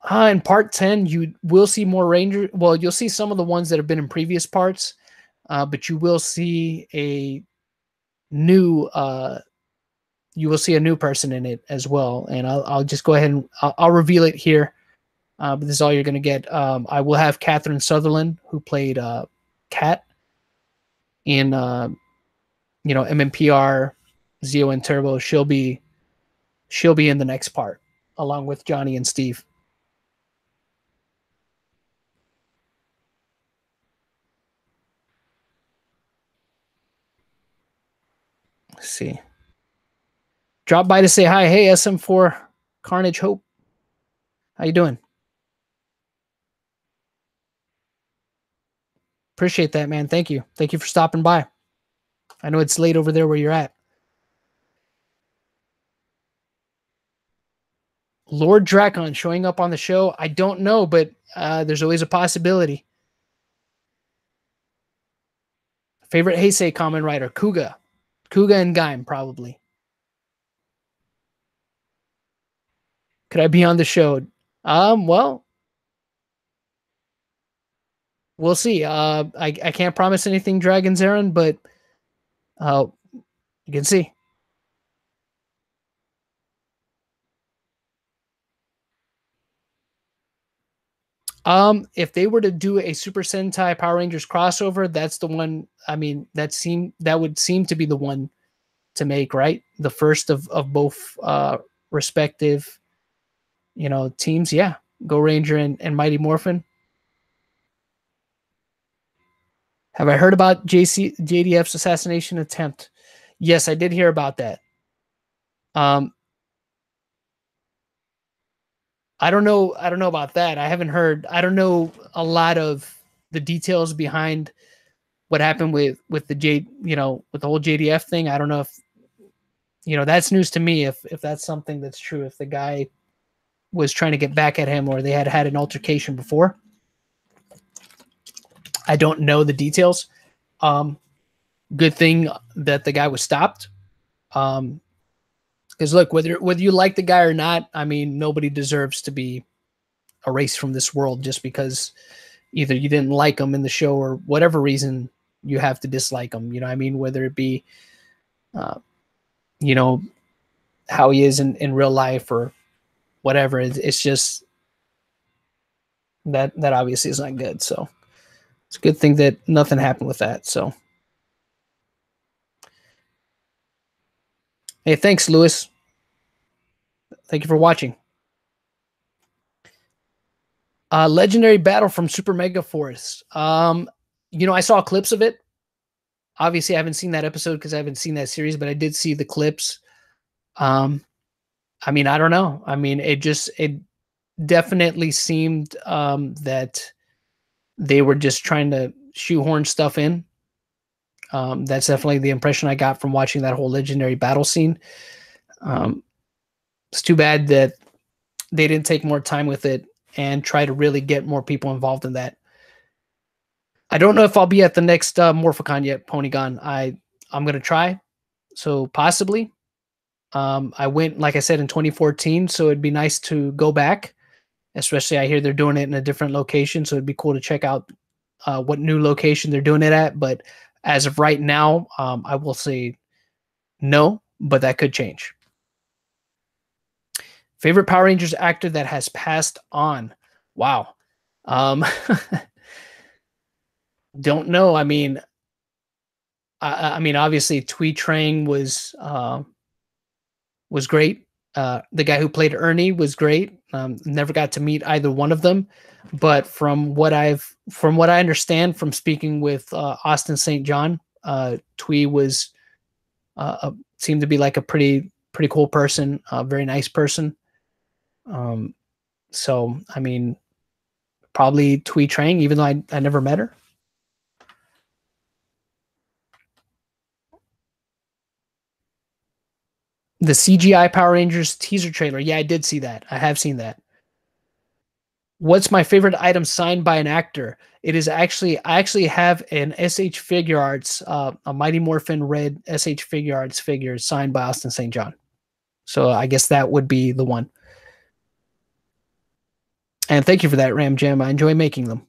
In part 10, you will see more Ranger. Well, you'll see some of the ones that have been in previous parts, but you will see a new you will see a new person in it as well. And I'll just go ahead and I'll reveal it here. But this is all you're going to get. I will have Catherine Sutherland, who played Kat in MMPR, Zeo and Turbo. She'll be in the next part, along with Johnny and Steve. Let's see. Drop by to say hi. Hey, SM4 Carnage Hope. How you doing? Appreciate that, man. Thank you. Thank you for stopping by. I know it's late over there where you're at. Lord Drakon showing up on the show. I don't know, but there's always a possibility. Favorite Heisei Kamen Rider? Kuga and Gaim, probably. Could I be on the show? Well, we'll see. I can't promise anything, Dragon's Aaron, but you can see. If they were to do a Super Sentai Power Rangers crossover, that's the one. I mean, that would seem to be the one to make, right? The first of both respective, teams. Yeah, Go Ranger and Mighty Morphin. Have I heard about JDF's assassination attempt? Yes, I did hear about that. Um, I don't know. I don't know about that. I haven't heard. I don't know a lot of the details behind what happened with the with the whole JDF thing. I don't know if that's news to me. If that's something that's true. If the guy was trying to get back at him, or they had had an altercation before. I don't know the details. Good thing that the guy was stopped. Because look, whether you like the guy or not, I mean, nobody deserves to be erased from this world just because either you didn't like him in the show or whatever reason you have to dislike him. You know what I mean? Whether it be, uh, you know, how he is in real life or whatever. It's just that obviously is not good. So it's a good thing that nothing happened with that. So, hey, thanks, Lewis. Thank you for watching. Legendary battle from Super Megaforce. I saw clips of it. Obviously, I haven't seen that episode because I haven't seen that series, but I did see the clips. I mean, I don't know. I mean, it definitely seemed that they were just trying to shoehorn stuff in. That's definitely the impression I got from watching that whole legendary battle scene. It's too bad that they didn't take more time with it and try to really get more people involved in that. I don't know if I'll be at the next Morphicon yet, Ponygon. I'm gonna try, so possibly. I went, like I said, in 2014, so it'd be nice to go back. Especially, I hear they're doing it in a different location, so it'd be cool to check out what new location they're doing it at. But as of right now, I will say no, but that could change. Favorite Power Rangers actor that has passed on? Wow. Don't know. I mean, obviously, Twee Trang was great. The guy who played Ernie was great. Never got to meet either one of them, but from what I understand from speaking with Austin St. John, Twee was seemed to be like a pretty cool person, a very nice person. So I mean, probably Twee Trang, even though I never met her. The CGI Power Rangers teaser trailer. Yeah, I did see that. I have seen that. What's my favorite item signed by an actor? It is actually, I actually have an SH Figure Arts, a Mighty Morphin Red SH Figure Arts figure signed by Austin St. John. So I guess that would be the one. And thank you for that, Ram Jam. I enjoy making them.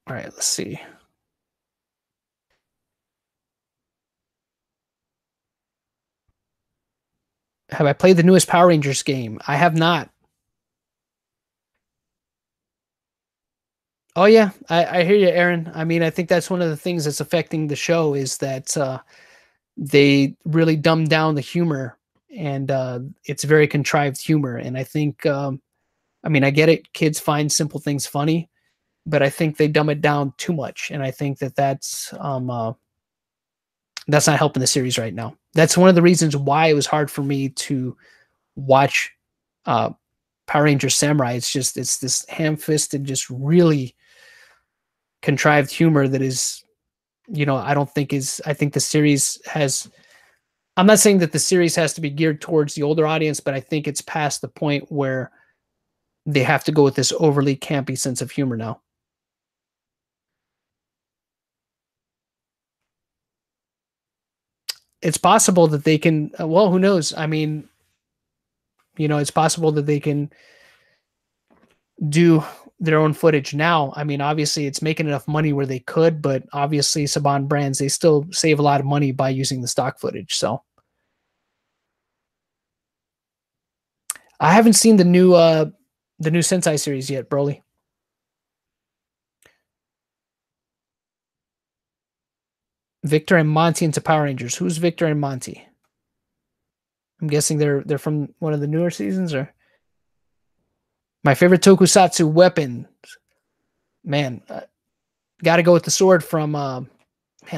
All right, let's see. Have I played the newest Power Rangers game? I have not. Oh yeah, I hear you, Aaron. I mean, I think that's one of the things that's affecting the show is that they really dumbed down the humor, and it's very contrived humor. And I think, I mean, I get it. Kids find simple things funny, but I think they dumb it down too much, and I think that that's not helping the series right now. That's one of the reasons why it was hard for me to watch uh, Power Rangers Samurai. It's this ham-fisted, just really contrived humor that is, I don't think is. I think the series has. I'm not saying that the series has to be geared towards the older audience, but I think it's past the point where they have to go with this overly campy sense of humor now. It's possible that they can, well, who knows? I mean, it's possible that they can do their own footage now. I mean, obviously it's making enough money where they could, but obviously Saban brands, they still save a lot of money by using the stock footage. So I haven't seen the new Sentai series yet, Broly. Victor and Monty into Power Rangers. Who's Victor and Monty? I'm guessing they're from one of the newer seasons, or My favorite tokusatsu weapon, man, got to go with the sword from man,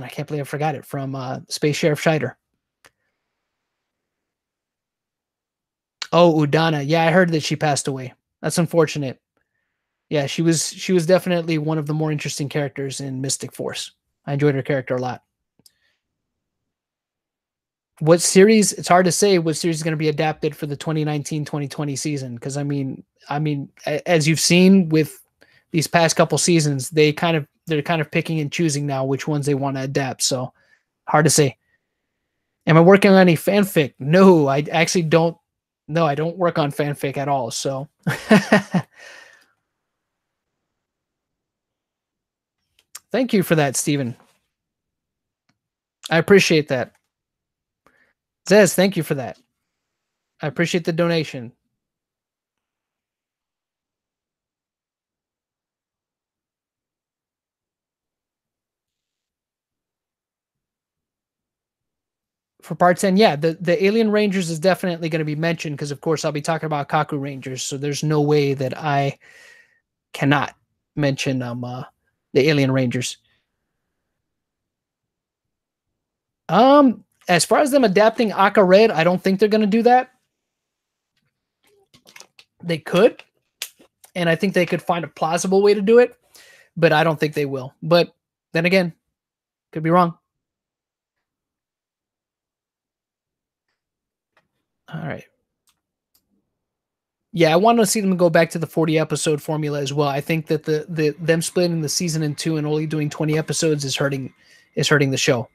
I can't believe I forgot it, from Space Sheriff Scheider. Oh, Udana. Yeah, I heard that she passed away. That's unfortunate. Yeah, she was definitely one of the more interesting characters in Mystic Force. I enjoyed her character a lot. What series? It's hard to say what series is going to be adapted for the 2019-2020 season, because as you've seen with these past couple seasons, they're kind of picking and choosing now which ones they want to adapt. So hard to say. Am I working on any fanfic? No, I actually don't. No, I don't work on fanfic at all. So thank you for that, Stephen. I appreciate that. Zez, thank you for that. I appreciate the donation. For part 10, yeah, the Alien Rangers is definitely going to be mentioned because, of course, I'll be talking about Kakurangers. So there's no way that I cannot mention the Alien Rangers. As far as them adapting Aka Red, I don't think they're going to do that. They could, and I think they could find a plausible way to do it, but I don't think they will. But then again, could be wrong. All right. Yeah, I want to see them go back to the 40 episode formula as well. I think that the them splitting the season in two and only doing 20 episodes is hurting the show.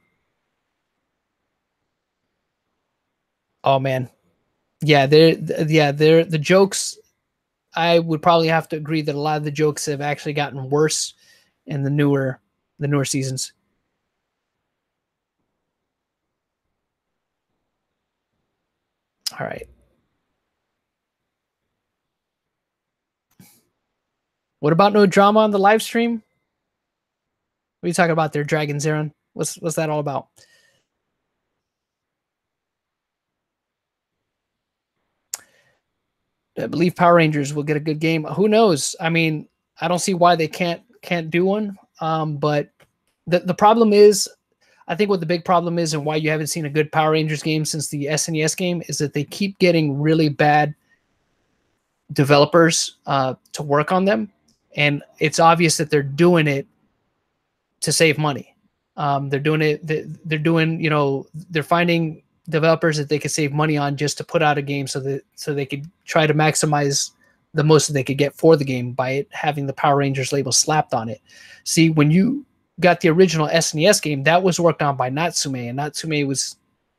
Oh man. They're the jokes. I would probably have to agree that a lot of the jokes have actually gotten worse in the newer seasons. All right. What about no drama on the live stream? What are you talking about there, Dragon Zeron? What's that all about? I believe Power Rangers will get a good game. Who knows? I mean, I don't see why they can't do one. But the problem is, I think what the big problem is, and why you haven't seen a good Power Rangers game since the SNES game, is that they keep getting really bad developers to work on them, and it's obvious that they're doing it to save money. They're doing it. They're doing. They're finding developers that they could save money on just to put out a game, so they could try to maximize the most that they could get for the game by it having the Power Rangers label slapped on it. See, when you got the original SNES game, that was worked on by Natsume, and Natsume was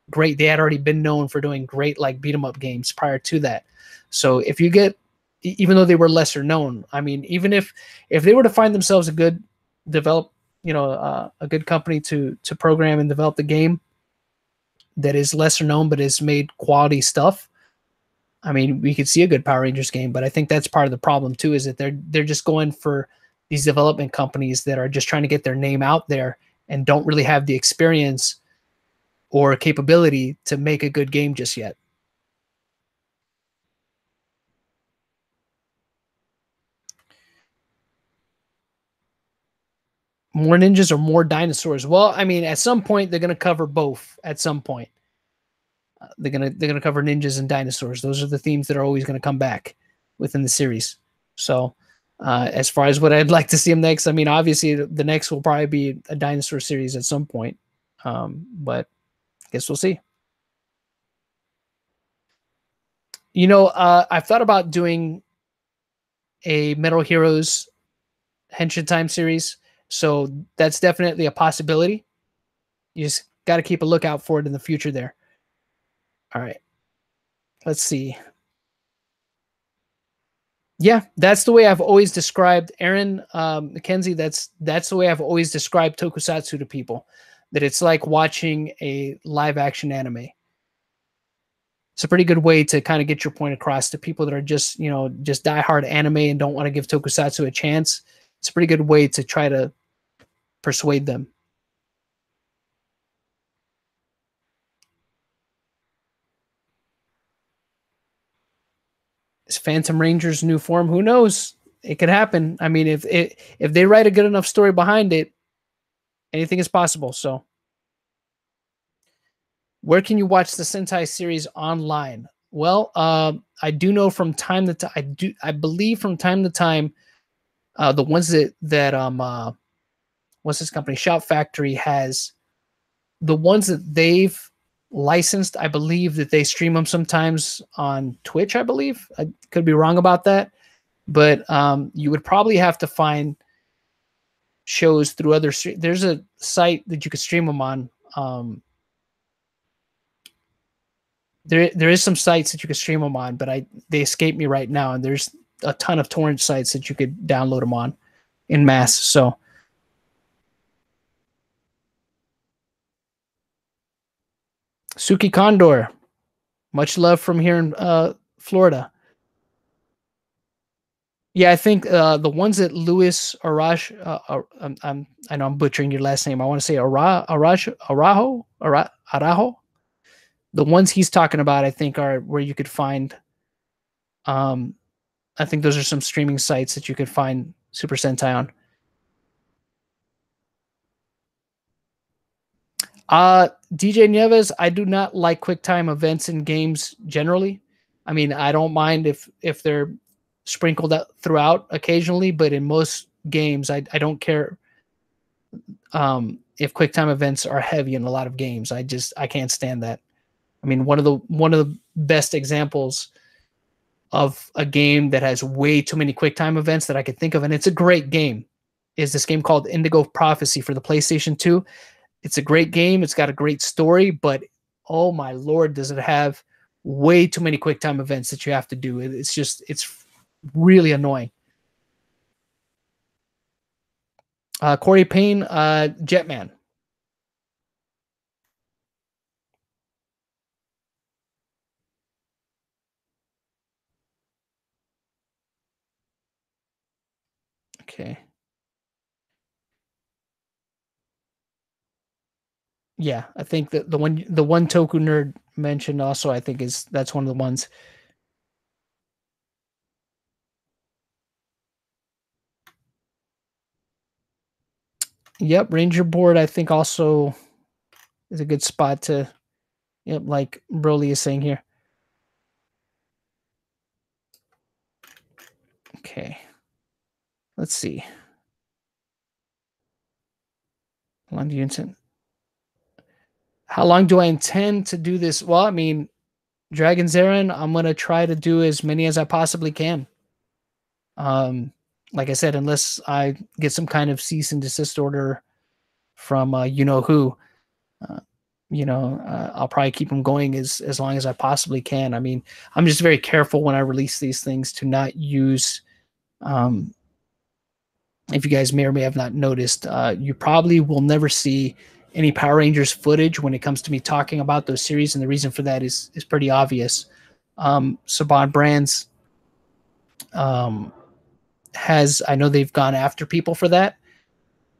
great. They had already been known for doing great like beat 'em up games prior to that. So if you get, even though they were lesser known, I mean, even if they were to find themselves a good develop, a good company to program and develop the game that is lesser known but has made quality stuff, I mean, we could see a good Power Rangers game. But I think that's part of the problem too, is that they're just going for these development companies that are just trying to get their name out there and don't really have the experience or capability to make a good game just yet. More ninjas or more dinosaurs? Well, I mean, at some point they're going to cover both. At some point, they're gonna cover ninjas and dinosaurs. Those are the themes that are always going to come back within the series. So, as far as what I'd like to see them next, I mean, obviously the next will probably be a dinosaur series at some point. But I guess we'll see. I've thought about doing a Metal Heroes Henshin Time series, so that's definitely a possibility. You just got to keep a lookout for it in the future there. All right. Let's see. Yeah, that's the way I've always described Aaron McKenzie. That's the way I've always described Tokusatsu to people. That it's like watching a live action anime. It's a pretty good way to kind of get your point across to people that are just diehard anime and don't want to give Tokusatsu a chance. It's a pretty good way to try to persuade them. Is Phantom Ranger's new form? Who knows? It could happen. I mean, if they write a good enough story behind it, anything is possible. So, where can you watch the Sentai series online? Well, I do know from time to time. I believe from time to time, the ones that what's this company? Shout Factory has the ones that they've licensed. I believe that they stream them sometimes on Twitch. I believe I could be wrong about that, but you would probably have to find shows through other. There's a site that you could stream them on. There is some sites that you could stream them on, but they escape me right now. And there's a ton of torrent sites that you could download them on in mass. So. Suki Condor, much love from here in Florida. Yeah, I think the ones that Luis Arash, I know I'm butchering your last name. I want to say Arajo. The ones he's talking about, I think, are where you could find. I think those are some streaming sites that you could find Super Sentai on. DJ Nieves, I do not like QuickTime events in games generally. I mean, I don't mind if they're sprinkled out throughout occasionally, but in most games, I don't care if QuickTime events are heavy in a lot of games. I can't stand that. I mean, one of the best examples of a game that has way too many QuickTime events that I could think of, and it's a great game, is this game called Indigo Prophecy for the PlayStation 2. It's a great game. It's got a great story, but oh my Lord, does it have way too many QuickTime events that you have to do. It's really annoying. Corey Payne, Jetman. Okay. Yeah, I think that the one Toku nerd mentioned also, I think that's one of the ones. Yep, Ranger Board, I think also is a good spot to, yep, like Broly is saying here. Okay. Let's see. How long do you intend? How long do I intend to do this? Well, I mean, Dragon's Aaron, I'm gonna try to do as many as I possibly can. Like I said, unless I get some kind of cease and desist order from you know who, I'll probably keep them going as long as I possibly can. I mean, I'm just very careful when I release these things to not use. If you guys may or may have not noticed, you probably will never see any Power Rangers footage when it comes to me talking about those series, and the reason for that is pretty obvious. Saban Brands I know they've gone after people for that,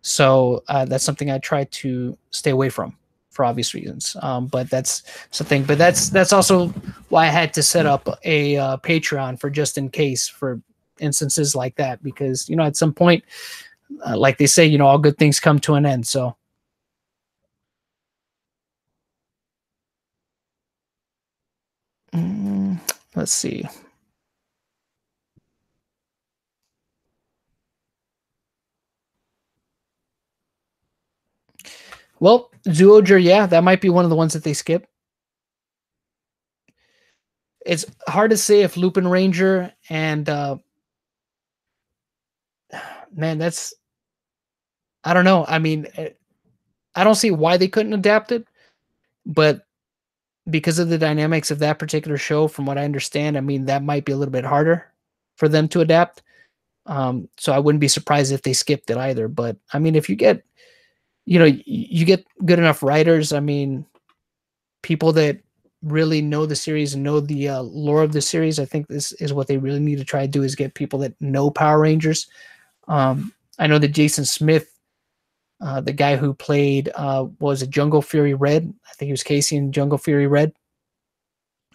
so that's something I try to stay away from for obvious reasons. But that's something. But that's also why I had to set up a Patreon for just in case for instances like that, because at some point, like they say, all good things come to an end. So. Let's see. Well, Zyuranger, yeah, that might be one of the ones that they skip. It's hard to say if Lupin Ranger and man, I don't know. I mean, I don't see why they couldn't adapt it, but because of the dynamics of that particular show, from what I understand, I mean, that might be a little bit harder for them to adapt. So I wouldn't be surprised if they skipped it either. But I mean, if you get, you get good enough writers, I mean, people that really know the series and know the lore of the series, I think this is what they really need to try to do, is get people that know Power Rangers. I know that Jason Smith, the guy who played was a Jungle Fury Red. I think he was Casey in Jungle Fury Red.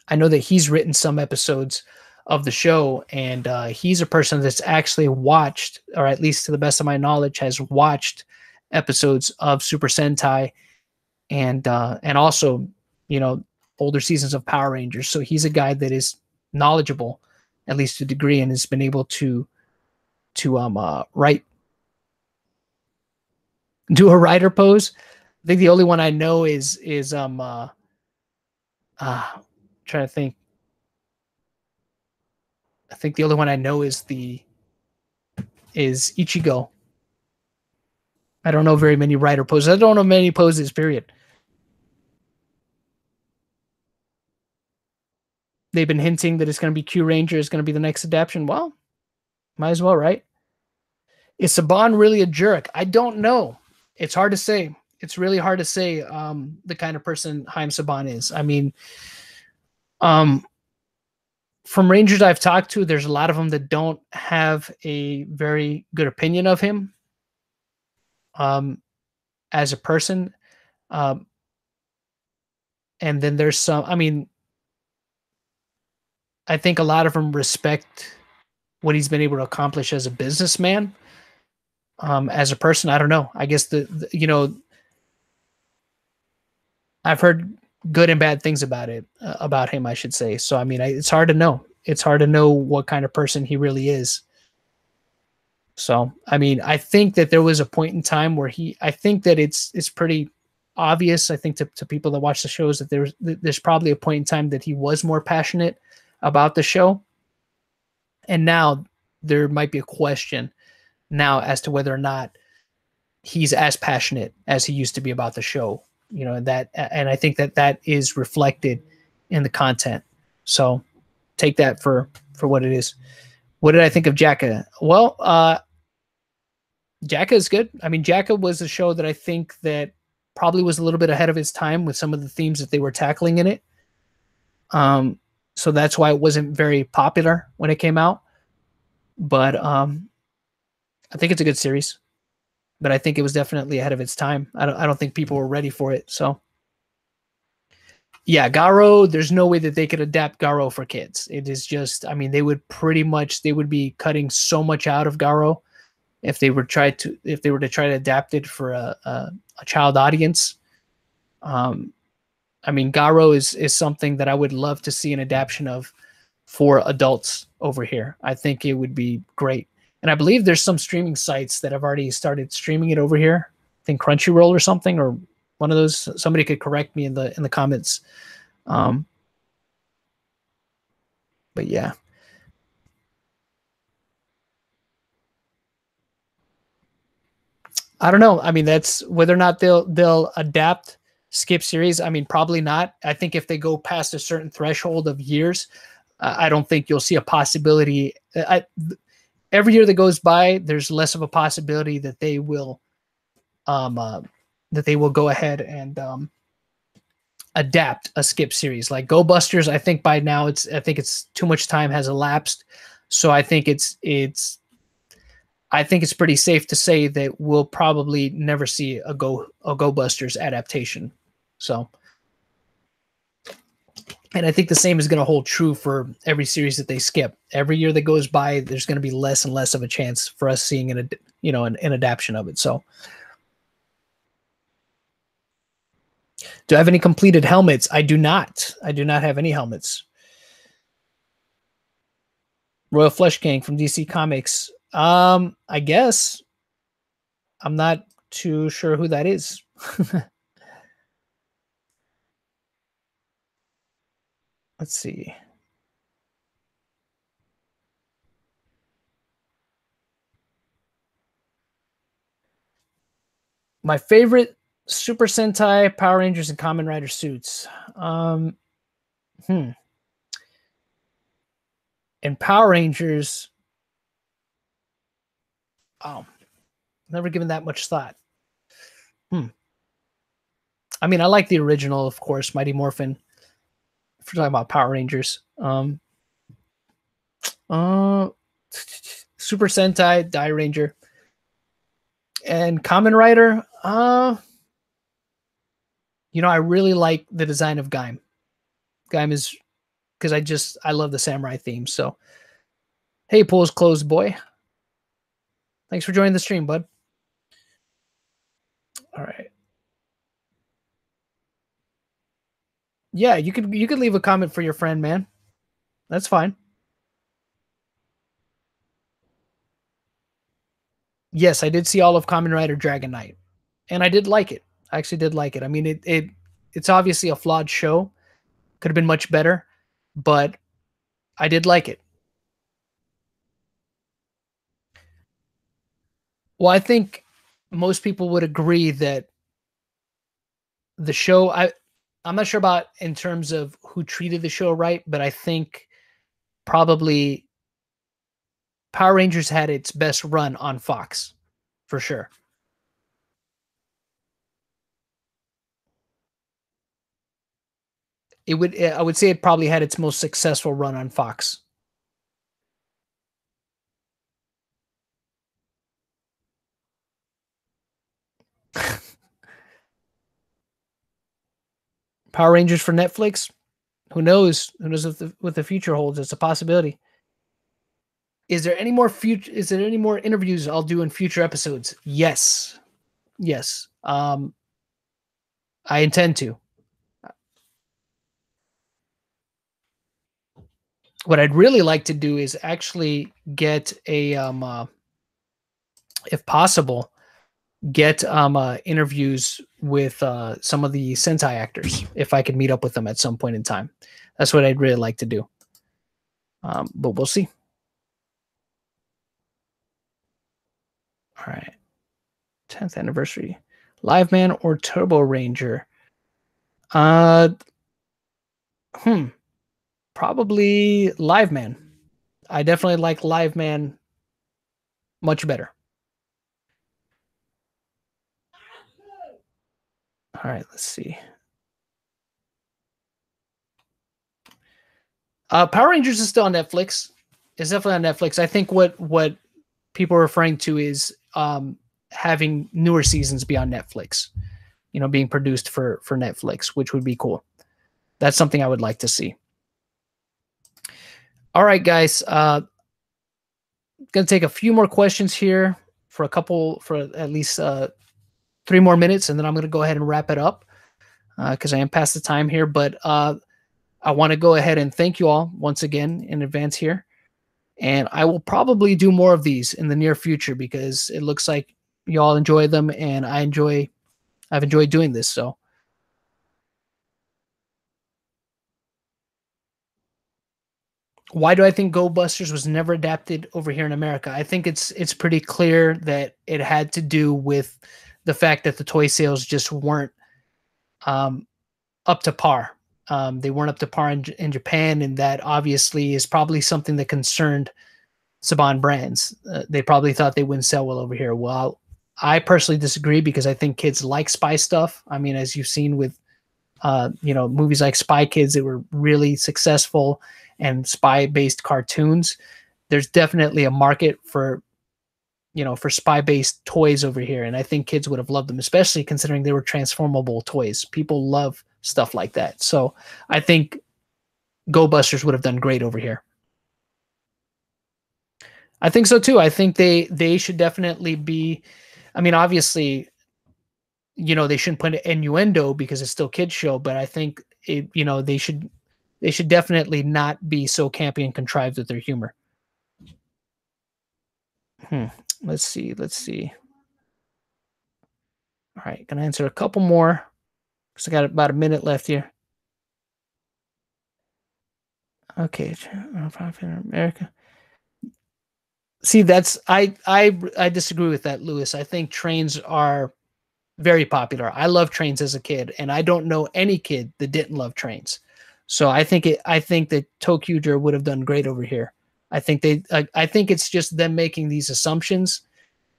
I know that he's written some episodes of the show, and he's a person that's actually watched, or at least to the best of my knowledge, has watched episodes of Super Sentai and also, you know, older seasons of Power Rangers. So he's a guy that is knowledgeable, at least to a degree, and has been able to write, do a writer pose. I think the only one I know is trying to think. I think the only one I know is Ichigo. I don't know very many writer poses. I don't know many poses, period. They've been hinting that it's going to be Kyuranger is going to be the next adaptation. Well, might as well, right? Is Saban really a jerk? I don't know. It's hard to say. It's really hard to say the kind of person Haim Saban is. I mean, from Rangers I've talked to, there's a lot of them that don't have a very good opinion of him as a person. And then there's some, I mean, I think a lot of them respect what he's been able to accomplish as a businessman. As a person, I don't know. I guess the you know, I've heard good and bad things about it, about him, I should say. So I mean, it's hard to know. It's hard to know what kind of person he really is. So I mean, I think that there was a point in time where I think that it's pretty obvious. I think to people that watch the shows that there's probably a point in time that he was more passionate about the show, and now there might be a question now as to whether or not he's as passionate as he used to be about the show, you know, and I think that is reflected in the content. So take that for what it is. What did I think of Jacka? Well, Jacka is good. I mean, Jacka was a show that I think that probably was a little bit ahead of its time with some of the themes that they were tackling in it. So that's why it wasn't very popular when it came out. But I think it's a good series, but I think it was definitely ahead of its time. I don't think people were ready for it. So yeah, Garo, there's no way that they could adapt Garo for kids. It is just, I mean, they would be cutting so much out of Garo if they were to try to adapt it for a child audience. I mean, Garo is something that I would love to see an adaptation of for adults over here. I think it would be great. And I believe there's some streaming sites that have already started streaming it over here. I think Crunchyroll or something, or one of those. Somebody could correct me in the comments. But yeah. I don't know. I mean, that's whether or not they'll adapt Skip series. I mean, probably not. I think if they go past a certain threshold of years, I don't think you'll see a possibility. Every year that goes by, there's less of a possibility that they will go ahead and adapt a Skip series like Go Busters. I think by now it's too much time has elapsed, so I think it's pretty safe to say that we'll probably never see a Go Busters adaptation. So, and I think the same is going to hold true for every series that they skip. Every year that goes by, there's going to be less and less of a chance for us seeing an adaptation of it. So, do I have any completed helmets? I do not. I do not have any helmets. Royal Flush Gang from DC Comics. I guess. I'm not too sure who that is. Let's see. My favorite Super Sentai, Power Rangers, and Kamen Rider suits. In Power Rangers, never given that much thought. I mean, I like the original, of course, Mighty Morphin. If we're talking about Power Rangers, Super Sentai, Dairanger, and Kamen Rider. I really like the design of Gaim. Gaim is because I love the samurai theme. So, hey, pool's closed, boy. Thanks for joining the stream, bud. All right. Yeah, you could leave a comment for your friend, man. That's fine. Yes, I did see all of Kamen Rider Dragon Knight, and I did like it. I actually did like it. I mean, it's obviously a flawed show. Could have been much better, but I did like it. Well, I think most people would agree that the show I'm not sure about in terms of who treated the show right, but I think probably Power Rangers had its best run on Fox for sure. I would say it probably had its most successful run on Fox. Power Rangers for Netflix? Who knows? Who knows what the future holds? It's a possibility. Is there any more interviews I'll do in future episodes? Yes. Yes. I intend to. What I'd really like to do is actually get a if possible, get interviews with some of the Sentai actors if I could meet up with them at some point in time. That's what I'd really like to do. But we'll see. All right. 10th anniversary. Live Man or Turbo Ranger? Uh probably Live Man. I definitely like Live Man much better. All right, let's see. Power Rangers is still on Netflix. It's definitely on Netflix. I think what people are referring to is having newer seasons be on Netflix. You know, being produced for Netflix, which would be cool. That's something I would like to see. All right, guys. Gonna take a few more questions here for at least 3 more minutes, and then I'm gonna go ahead and wrap it up because I am past the time here. But I want to go ahead and thank you all once again in advance here. And I will probably do more of these in the near future because it looks like you all enjoy them and I've enjoyed doing this. So why do I think Go Busters was never adapted over here in America? I think it's pretty clear that it had to do with the fact that the toy sales just weren't um, up to par. They weren't up to par in Japan, and that obviously is probably something that concerned Saban brands. They probably thought they wouldn't sell well over here. Well, I personally disagree because I think kids like spy stuff. I mean, as you've seen with movies like Spy Kids that were really successful and spy-based cartoons. There's definitely a market for spy-based toys over here, and I think kids would have loved them, especially considering they were transformable toys. People love stuff like that. So I think Go Busters would have done great over here. I think so too. I think they should definitely be. I mean, obviously, they shouldn't put innuendo because it's still kids show, but I think they should definitely not be so campy and contrived with their humor. Let's see. All right, gonna answer a couple more because I got about a minute left here. Okay, America. See, that's I disagree with that, Lewis. I think trains are very popular. I love trains as a kid, and I don't know any kid that didn't love trains. So I think that Toqger would have done great over here. I think I think it's just them making these assumptions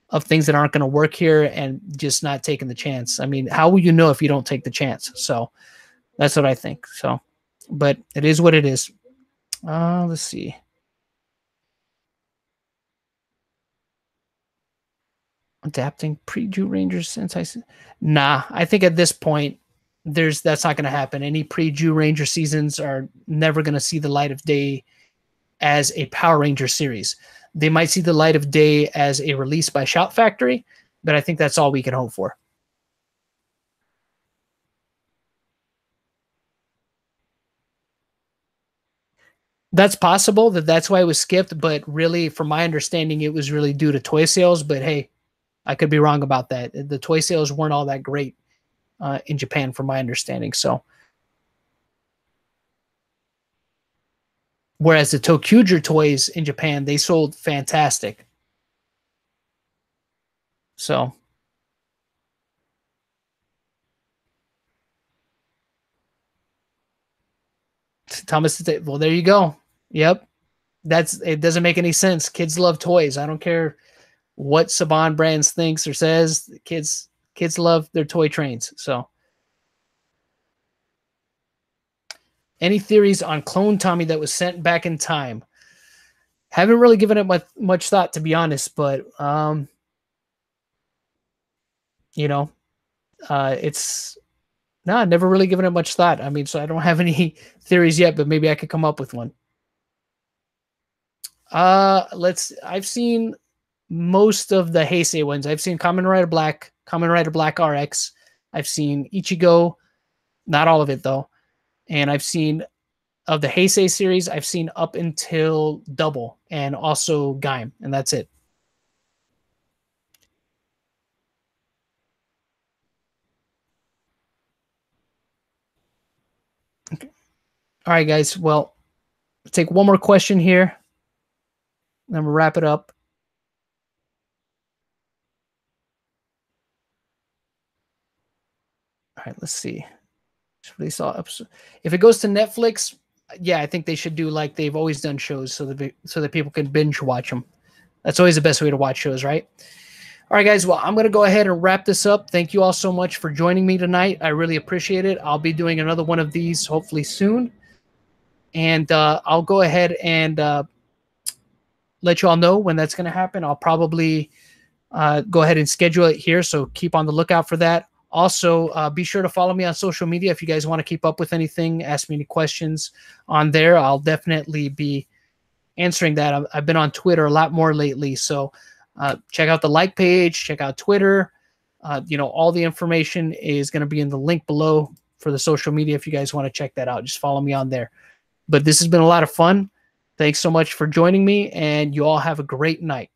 of things that aren't going to work here and just not taking the chance. I mean, how will you know if you don't take the chance? So that's what I think. So, but it is what it is. Let's see. Adapting Pre-Zyuranger Sentai. Nah, I think at this point that's not going to happen. Any pre-Zyuranger seasons are never going to see the light of day as a Power Ranger series. They might see the light of day as a release by Shout Factory, but I think that's all we can hope for. That's possible that's why it was skipped, but really, from my understanding, it was really due to toy sales. But hey, I could be wrong about that. The toy sales weren't all that great in Japan, from my understanding. So, whereas the Toqger toys in Japan, they sold fantastic. So, Thomas, well, there you go. Yep, it doesn't make any sense. Kids love toys. I don't care what Saban Brands thinks or says. Kids love their toy trains. So, any theories on Clone Tommy that was sent back in time? Haven't really given it much thought, to be honest, but you know, it's no, I've never really given it much thought. I mean, so I don't have any theories yet, but maybe I could come up with one. I've seen most of the Heisei ones. I've seen Kamen Rider Black, Kamen Rider Black RX. I've seen Ichigo, not all of it though. And I've seen of the Heisei series, I've seen up until Double and also Gaim, and that's it. Okay. All right, guys. Well, take one more question here. Then we'll wrap it up. All right, let's see. If it goes to Netflix, yeah, I think they should do like they've always done shows, so that people can binge watch them. That's always the best way to watch shows, right? All right, guys. Well, I'm going to go ahead and wrap this up. Thank you all so much for joining me tonight. I really appreciate it. I'll be doing another one of these hopefully soon. And I'll go ahead and let you all know when that's going to happen. I'll probably go ahead and schedule it here, so keep on the lookout for that. Also, be sure to follow me on social media if you guys want to keep up with anything. Ask me any questions on there. I'll definitely be answering that. I've been on Twitter a lot more lately, so check out the like page, check out Twitter. All the information is going to be in the link below for the social media if you guys want to check that out. Just follow me on there. But this has been a lot of fun. Thanks so much for joining me, and you all have a great night.